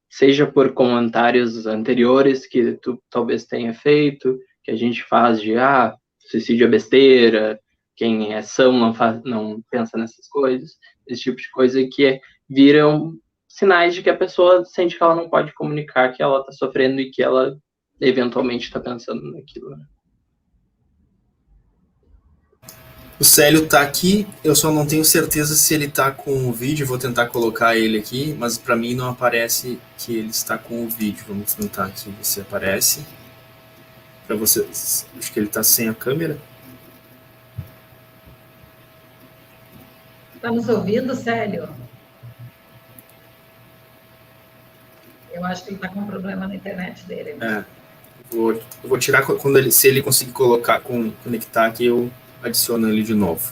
seja por comentários anteriores que tu talvez tenha feito, que a gente faz de, suicídio é besteira, quem é são não pensa nessas coisas, esse tipo de coisa que viram sinais de que a pessoa sente que ela não pode comunicar que ela está sofrendo e que ela eventualmente está pensando naquilo, né? O Célio está aqui, eu só não tenho certeza se ele está com o vídeo, vou tentar colocar ele aqui, mas para mim não aparece que ele está com o vídeo. Vamos tentar aqui ver se aparece. Para vocês, acho que ele está sem a câmera. Está nos ouvindo, Célio? Eu acho que ele está com um problema na internet dele. Eu vou tirar se ele conseguir conectar aqui, eu adiciono ele de novo.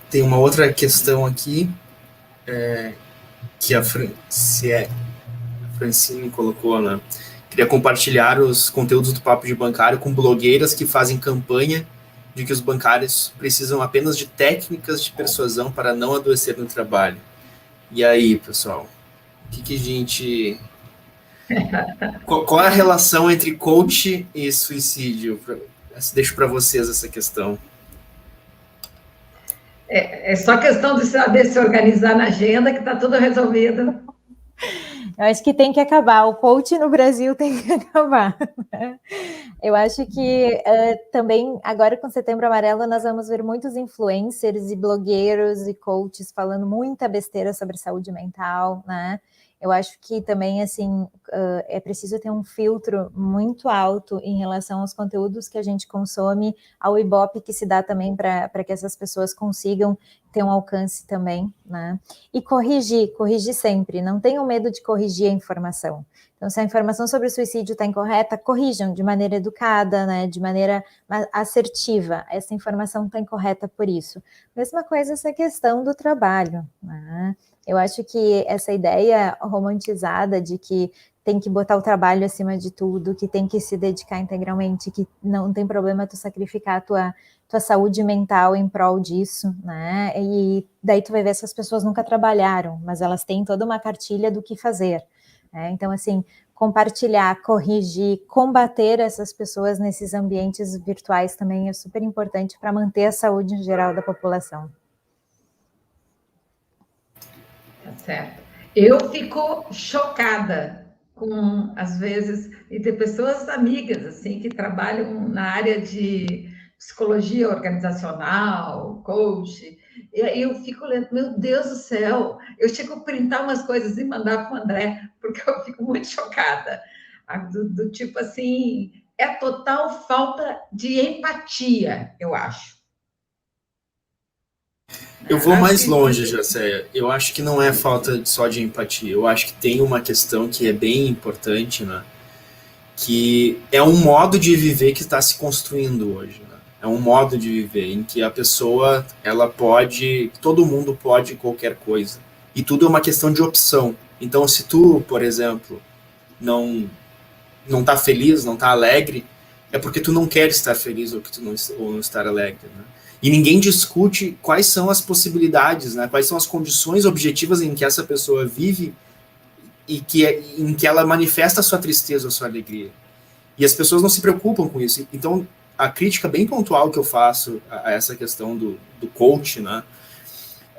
Tem uma outra questão aqui que a Francine colocou, né? Queria compartilhar os conteúdos do Papo de Bancário com blogueiras que fazem campanha de que os bancários precisam apenas de técnicas de persuasão para não adoecer no trabalho. E aí, pessoal? O que a gente... Qual é a relação entre coach e suicídio? Deixo para vocês essa questão. É só questão de saber se organizar na agenda que está tudo resolvido. Eu acho que tem que acabar. O coach no Brasil tem que acabar. Eu acho que também, agora com Setembro Amarelo, nós vamos ver muitos influencers e blogueiros e coaches falando muita besteira sobre saúde mental, né? Eu acho que também, assim, é preciso ter um filtro muito alto em relação aos conteúdos que a gente consome, ao ibope que se dá também para que essas pessoas consigam ter um alcance também, né? E corrigir sempre, não tenham medo de corrigir a informação. Então, se a informação sobre o suicídio está incorreta, corrijam de maneira educada, né, de maneira assertiva. Essa informação está incorreta por isso. Mesma coisa essa questão do trabalho, né? Eu acho que essa ideia romantizada de que tem que botar o trabalho acima de tudo, que tem que se dedicar integralmente, que não tem problema tu sacrificar a tua saúde mental em prol disso, né? E daí tu vai ver se as pessoas nunca trabalharam, mas elas têm toda uma cartilha do que fazer, né? Então, assim, compartilhar, corrigir, combater essas pessoas nesses ambientes virtuais também é super importante para manter a saúde em geral da população. Tá certo. Eu fico chocada com, às vezes, e ter pessoas amigas, assim, que trabalham na área de psicologia organizacional, coach, e aí eu fico lendo, meu Deus do céu, eu chego a printar umas coisas e mandar para o André, porque eu fico muito chocada, do tipo assim, é total falta de empatia, eu acho. Eu vou mais longe, Jacéia. Eu acho que não é falta só de empatia. Eu acho que tem uma questão que é bem importante, né? Que é um modo de viver que está se construindo hoje. Né? É um modo de viver em que a pessoa, ela pode, todo mundo pode qualquer coisa. E tudo é uma questão de opção. Então, se tu, por exemplo, não tá feliz, não tá alegre, é porque tu não quer estar feliz ou que tu não estar alegre, né? E ninguém discute quais são as possibilidades, né? Quais são as condições objetivas em que essa pessoa vive e em que ela manifesta a sua tristeza ou a sua alegria. E as pessoas não se preocupam com isso. Então, a crítica bem pontual que eu faço a essa questão do coach, né?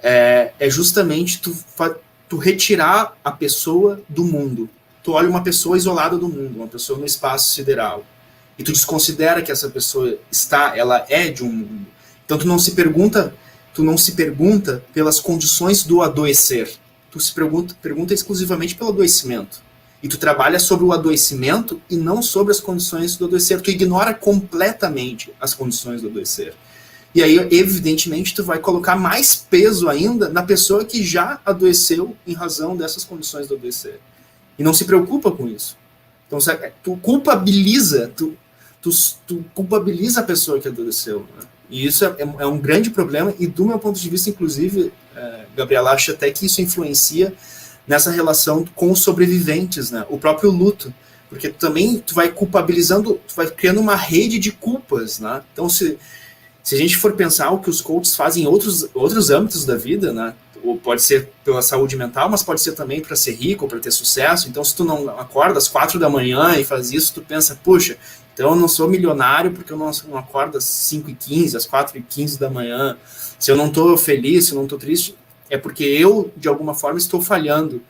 É justamente tu retirar a pessoa do mundo. Tu olha uma pessoa isolada do mundo, uma pessoa no espaço sideral, e tu desconsidera que essa pessoa ela é de um mundo. Então tu não se pergunta pelas condições do adoecer. Tu se pergunta exclusivamente pelo adoecimento. E tu trabalha sobre o adoecimento e não sobre as condições do adoecer. Tu ignora completamente as condições do adoecer. E aí, evidentemente, tu vai colocar mais peso ainda na pessoa que já adoeceu em razão dessas condições do adoecer. E não se preocupa com isso. Então, tu culpabiliza, tu culpabiliza a pessoa que adoeceu, né? E isso é um grande problema, e do meu ponto de vista, inclusive, Gabriela, acho até que isso influencia nessa relação com os sobreviventes, né? O próprio luto, porque também tu vai culpabilizando, tu vai criando uma rede de culpas, né? Então, se a gente for pensar o que os coaches fazem em outros âmbitos da vida, né? Ou pode ser pela saúde mental, mas pode ser também para ser rico, para ter sucesso. Então, se tu não acorda às 4 da manhã e faz isso, tu pensa, puxa, então eu não sou milionário porque eu não acordo às 5h15, às 4h15 da manhã. Se eu não estou feliz, se eu não estou triste, é porque eu, de alguma forma, estou falhando.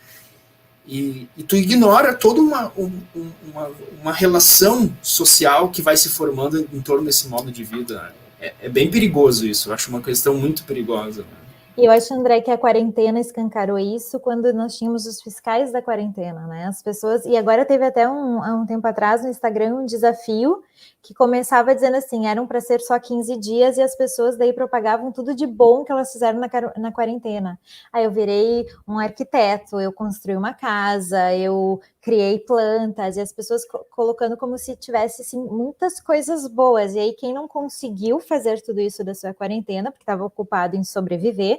E tu ignora toda uma relação social que vai se formando em torno desse modo de vida. É bem perigoso isso, eu acho uma questão muito perigosa, né? E eu acho, André, que a quarentena escancarou isso quando nós tínhamos os fiscais da quarentena, né? As pessoas... E agora teve até há um tempo atrás no Instagram um desafio que começava dizendo assim, eram para ser só 15 dias e as pessoas daí propagavam tudo de bom que elas fizeram na quarentena. Aí eu virei um arquiteto, eu construí uma casa, eu criei plantas, e as pessoas colocando como se tivesse assim, muitas coisas boas. E aí quem não conseguiu fazer tudo isso da sua quarentena, porque estava ocupado em sobreviver,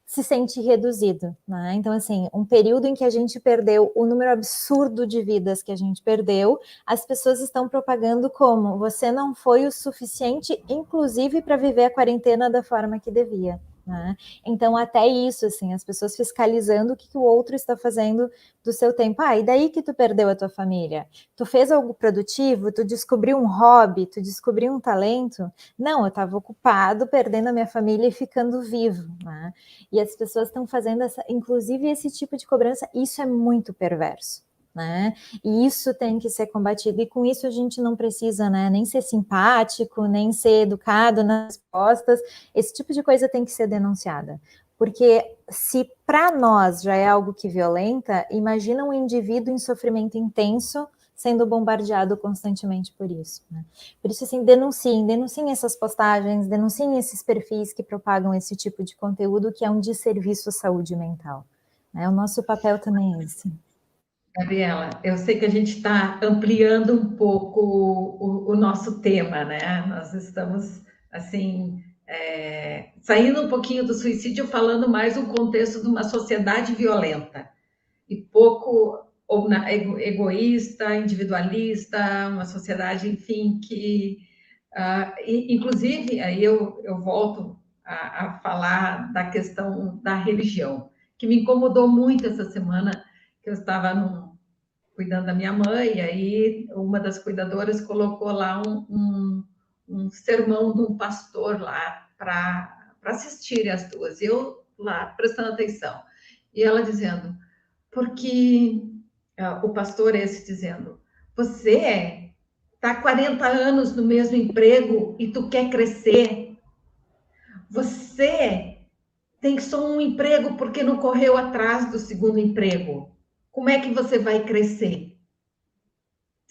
se sente reduzido, né? Então, assim, um período em que a gente perdeu o número absurdo de vidas que a gente perdeu, as pessoas estão propagando como você não foi o suficiente, inclusive, para viver a quarentena da forma que devia, né? Então, até isso, assim, as pessoas fiscalizando o que o outro está fazendo do seu tempo. E daí que tu perdeu a tua família? Tu fez algo produtivo? Tu descobriu um hobby? Tu descobriu um talento? Não, eu estava ocupado, perdendo a minha família e ficando vivo, né? E as pessoas estão fazendo inclusive esse tipo de cobrança. Isso é muito perverso, né? E isso tem que ser combatido, e com isso a gente não precisa, né, nem ser simpático, nem ser educado nas respostas. Esse tipo de coisa tem que ser denunciada, Porque se para nós já é algo que violenta, imagina um indivíduo em sofrimento intenso sendo bombardeado constantemente por isso, né? Por isso, assim, denunciem essas postagens, denunciem esses perfis que propagam esse tipo de conteúdo que é um desserviço à saúde mental, né? O nosso papel também é esse. Gabriela, eu sei que a gente está ampliando um pouco o nosso tema, né? Nós estamos, assim, saindo um pouquinho do suicídio, falando mais no contexto de uma sociedade violenta e pouco egoísta, individualista, uma sociedade, enfim, que, inclusive, aí eu volto a falar da questão da religião, que me incomodou muito essa semana, que eu estava cuidando da minha mãe, e aí uma das cuidadoras colocou lá um sermão de um pastor lá para assistirem as duas, e eu lá prestando atenção, e ela dizendo, porque o pastor esse dizendo, você está há 40 anos no mesmo emprego e tu quer crescer, você tem só um emprego porque não correu atrás do segundo emprego, como é que você vai crescer?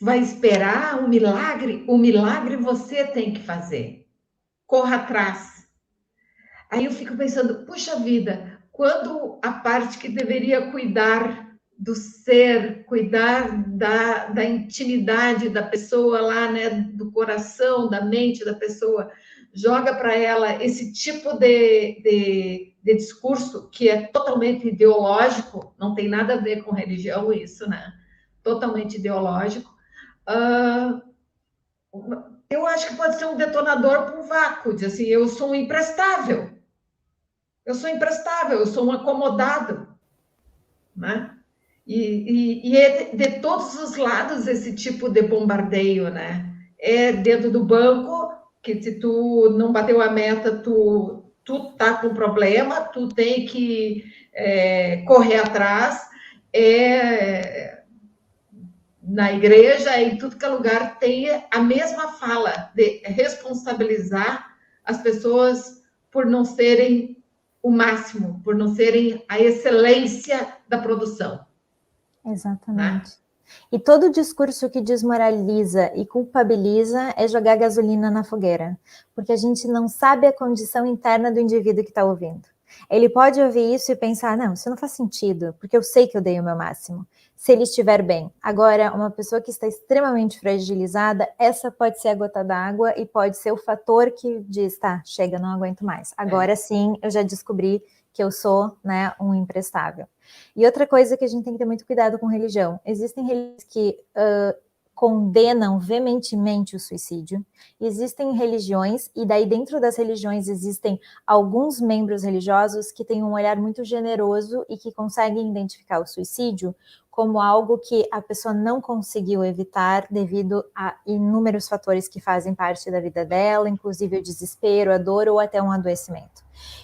Vai esperar um milagre? O milagre você tem que fazer. Corra atrás. Aí eu fico pensando, puxa vida, quando a parte que deveria cuidar do ser, cuidar da intimidade da pessoa lá, né, do coração, da mente da pessoa, joga para ela esse tipo de discurso que é totalmente ideológico, não tem nada a ver com religião isso, né? Totalmente ideológico. Eu acho que pode ser um detonador para um vácuo, dizer assim, eu sou um imprestável, eu sou um acomodado, né? E é de todos os lados esse tipo de bombardeio, né? É dentro do banco, que se tu não bateu a meta, tu tá com problema, tu tem que correr atrás, na igreja, em tudo que é lugar, tem a mesma fala de responsabilizar as pessoas por não serem o máximo, por não serem a excelência da produção. Exatamente. Né? E todo discurso que desmoraliza e culpabiliza é jogar gasolina na fogueira, porque a gente não sabe a condição interna do indivíduo que está ouvindo. Ele pode ouvir isso e pensar, não, isso não faz sentido, porque eu sei que eu dei o meu máximo, se ele estiver bem. Agora, uma pessoa que está extremamente fragilizada, essa pode ser a gota d'água e pode ser o fator que diz, tá, chega, não aguento mais. Agora sim, eu já descobri que eu sou, né, um imprestável. E outra coisa que a gente tem que ter muito cuidado com religião, existem religiões que condenam veementemente o suicídio, existem religiões, e daí dentro das religiões existem alguns membros religiosos que têm um olhar muito generoso e que conseguem identificar o suicídio como algo que a pessoa não conseguiu evitar devido a inúmeros fatores que fazem parte da vida dela, inclusive o desespero, a dor ou até um adoecimento.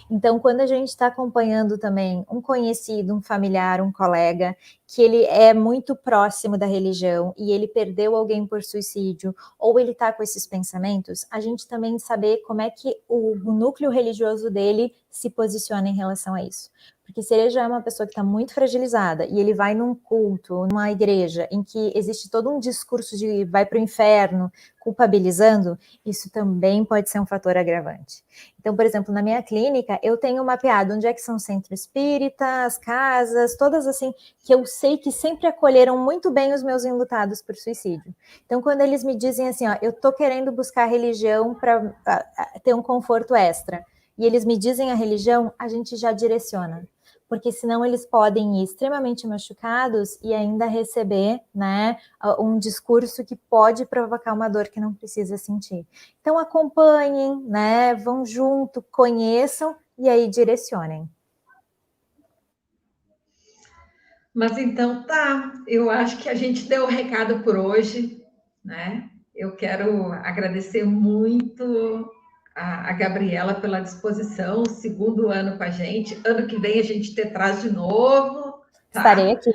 Então, quando a gente está acompanhando também um conhecido, um familiar, um colega, que ele é muito próximo da religião e ele perdeu alguém por suicídio, ou ele está com esses pensamentos, a gente também saber como é que o núcleo religioso dele se posiciona em relação a isso. Porque se ele já é uma pessoa que está muito fragilizada e ele vai num culto, numa igreja, em que existe todo um discurso de vai para o inferno, culpabilizando, isso também pode ser um fator agravante. Então, por exemplo, na minha clínica, eu tenho mapeado onde é que são centros espíritas, casas, todas assim, que eu sei que sempre acolheram muito bem os meus enlutados por suicídio. Então, quando eles me dizem assim, ó, eu tô querendo buscar religião para ter um conforto extra, e eles me dizem a religião, a gente já direciona. Porque senão eles podem ir extremamente machucados e ainda receber, né, um discurso que pode provocar uma dor que não precisa sentir. Então acompanhem, né, vão junto, conheçam e aí direcionem. Mas então tá, eu acho que a gente deu o recado por hoje, né? Eu quero agradecer muito a Gabriela pela disposição, segundo ano com a gente. Ano que vem a gente te traz de novo. Tá? Estarei aqui.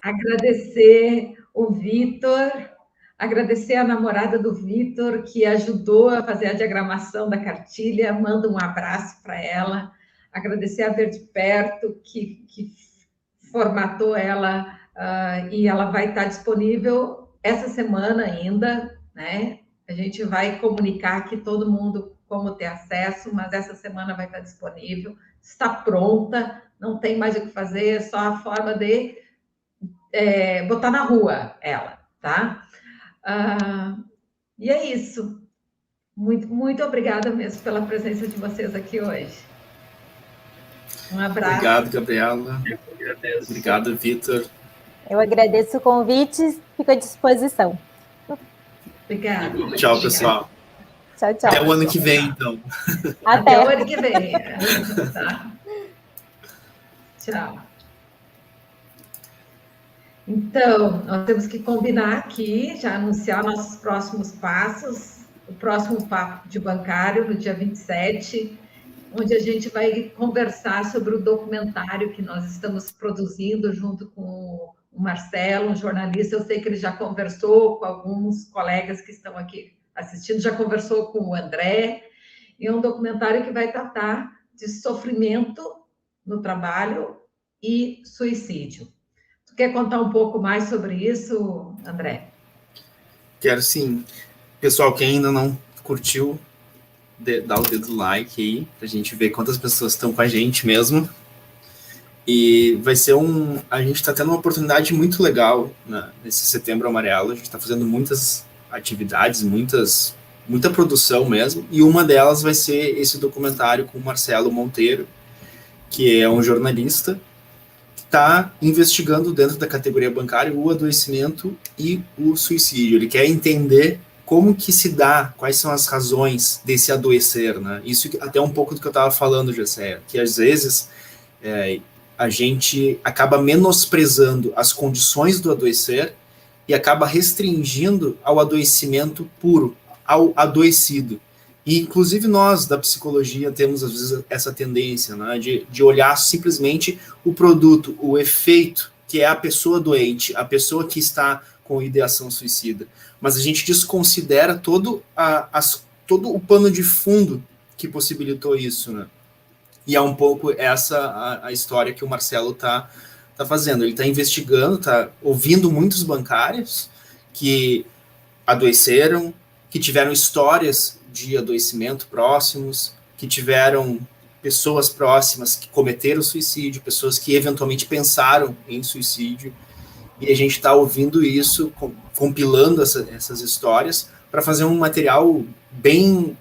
Agradecer o Vitor, agradecer a namorada do Vitor, que ajudou a fazer a diagramação da cartilha. Manda um abraço para ela. agradecer a Verde Perto, que formatou ela, e ela vai estar disponível essa semana ainda, né? A gente vai comunicar aqui todo mundo como ter acesso, mas essa semana vai estar disponível, está pronta, não tem mais o que fazer, é só a forma de botar na rua ela, tá? E é isso. Muito, muito obrigada mesmo pela presença de vocês aqui hoje. Um abraço. Obrigado, Gabriela. Obrigado, Vitor. Eu agradeço o convite, fico à disposição. Obrigada. Tchau, pessoal. Tchau, tchau. Até o ano que vem, então. Até o ano que vem. Tá. Tchau. Então, nós temos que combinar aqui, já anunciar nossos próximos passos. O próximo papo de bancário, no dia 27, onde a gente vai conversar sobre o documentário que nós estamos produzindo junto com o Marcelo, um jornalista. Eu sei que ele já conversou com alguns colegas que estão aqui assistindo, já conversou com o André, e é um documentário que vai tratar de sofrimento no trabalho e suicídio. Tu quer contar um pouco mais sobre isso, André? Quero sim. Pessoal, quem ainda não curtiu, dá o dedo like aí, pra gente ver quantas pessoas estão com a gente mesmo. E vai ser a gente está tendo uma oportunidade muito legal, né, nesse Setembro Amarelo. A gente está fazendo muitas atividades, muita produção mesmo, e uma delas vai ser esse documentário com o Marcelo Monteiro, que é um jornalista que está investigando dentro da categoria bancária o adoecimento e o suicídio. Ele quer entender como que se dá, quais são as razões desse adoecer, né? Isso até um pouco do que eu estava falando, Jessé, que às vezes a gente acaba menosprezando as condições do adoecer e acaba restringindo ao adoecimento puro, ao adoecido. E, inclusive, nós, da psicologia, temos, às vezes, essa tendência, né, de olhar simplesmente o produto, o efeito, que é a pessoa doente, a pessoa que está com ideação suicida. Mas a gente desconsidera todo o pano de fundo que possibilitou isso, né? E é um pouco essa a história que o Marcelo está fazendo. Ele está investigando, está ouvindo muitos bancários que adoeceram, que tiveram histórias de adoecimento próximos, que tiveram pessoas próximas que cometeram suicídio, pessoas que eventualmente pensaram em suicídio. E a gente está ouvindo isso, compilando essas histórias, para fazer um material bem,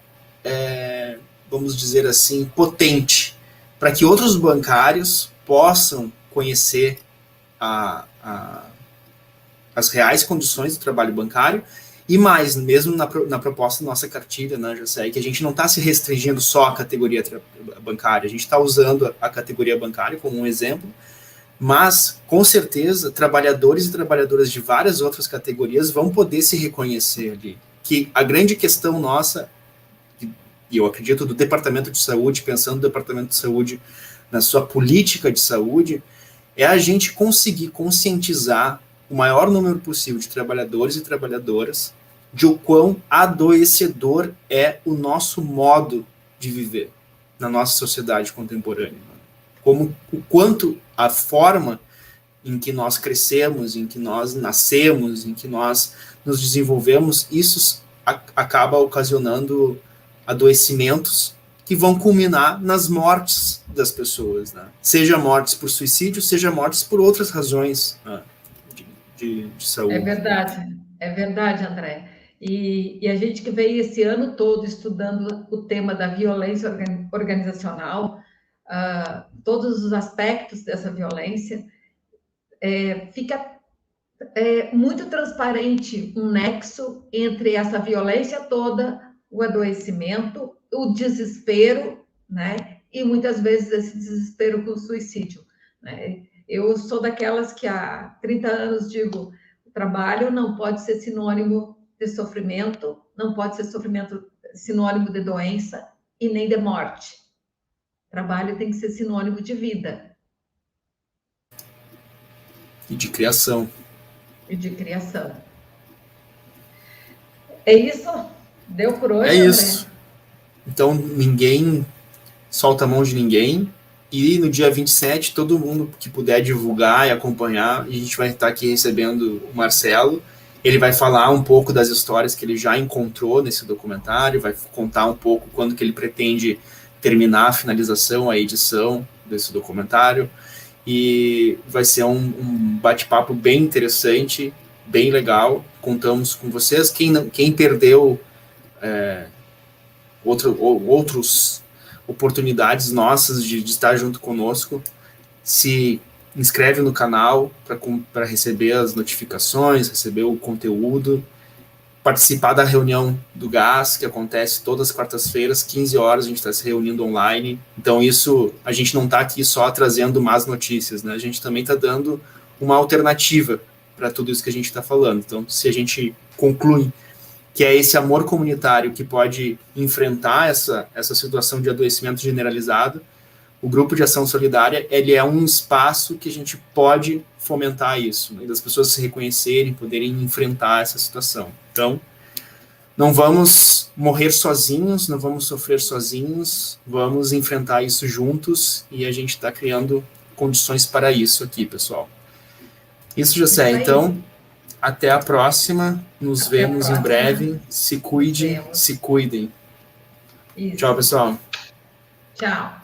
vamos dizer assim, potente, para que outros bancários possam conhecer as reais condições do trabalho bancário, e mais, mesmo na proposta da nossa cartilha, né, Jessé, que a gente não está se restringindo só à categoria bancária, a gente está usando a categoria bancária como um exemplo, mas, com certeza, trabalhadores e trabalhadoras de várias outras categorias vão poder se reconhecer ali. Que a grande questão nossa, e eu acredito do Departamento de Saúde, pensando no Departamento de Saúde na sua política de saúde, é a gente conseguir conscientizar o maior número possível de trabalhadores e trabalhadoras de o quão adoecedor é o nosso modo de viver na nossa sociedade contemporânea. Como o quanto a forma em que nós crescemos, em que nós nascemos, em que nós nos desenvolvemos, isso acaba ocasionando adoecimentos que vão culminar nas mortes das pessoas, né? Seja mortes por suicídio, seja mortes por outras razões, né, de saúde. É verdade, André. E a gente que veio esse ano todo estudando o tema da violência organizacional, todos os aspectos dessa violência, fica muito transparente um nexo entre essa violência toda, o adoecimento, o desespero, né? E muitas vezes esse desespero com o suicídio, né? Eu sou daquelas que há 30 anos digo, o trabalho não pode ser sinônimo de sofrimento, não pode ser sinônimo de doença e nem de morte. Trabalho tem que ser sinônimo de vida. E de criação. É isso? Deu por hoje, É isso. André? Então, ninguém solta a mão de ninguém. E no dia 27, todo mundo que puder divulgar e acompanhar, a gente vai estar aqui recebendo o Marcelo. Ele vai falar um pouco das histórias que ele já encontrou nesse documentário, vai contar um pouco quando que ele pretende terminar a finalização, a edição desse documentário. E vai ser um bate-papo bem interessante, bem legal. Contamos com vocês. Quem perdeu outras oportunidades nossas de estar junto conosco, se inscreve no canal para receber as notificações, receber o conteúdo, participar da reunião do GAS, que acontece todas as quartas-feiras, 15 horas, a gente está se reunindo online. Então isso, a gente não está aqui só trazendo más notícias, né? A gente também está dando uma alternativa para tudo isso que a gente está falando. Então, se a gente conclui que é esse amor comunitário que pode enfrentar essa situação de adoecimento generalizado, o Grupo de Ação Solidária, ele é um espaço que a gente pode fomentar isso, né, das pessoas se reconhecerem, poderem enfrentar essa situação. Então, não vamos morrer sozinhos, não vamos sofrer sozinhos, vamos enfrentar isso juntos, e a gente está criando condições para isso aqui, pessoal. Isso, José. Então, até a próxima, nos vemos em breve, se cuide, se cuidem. Isso. Tchau, pessoal. Tchau.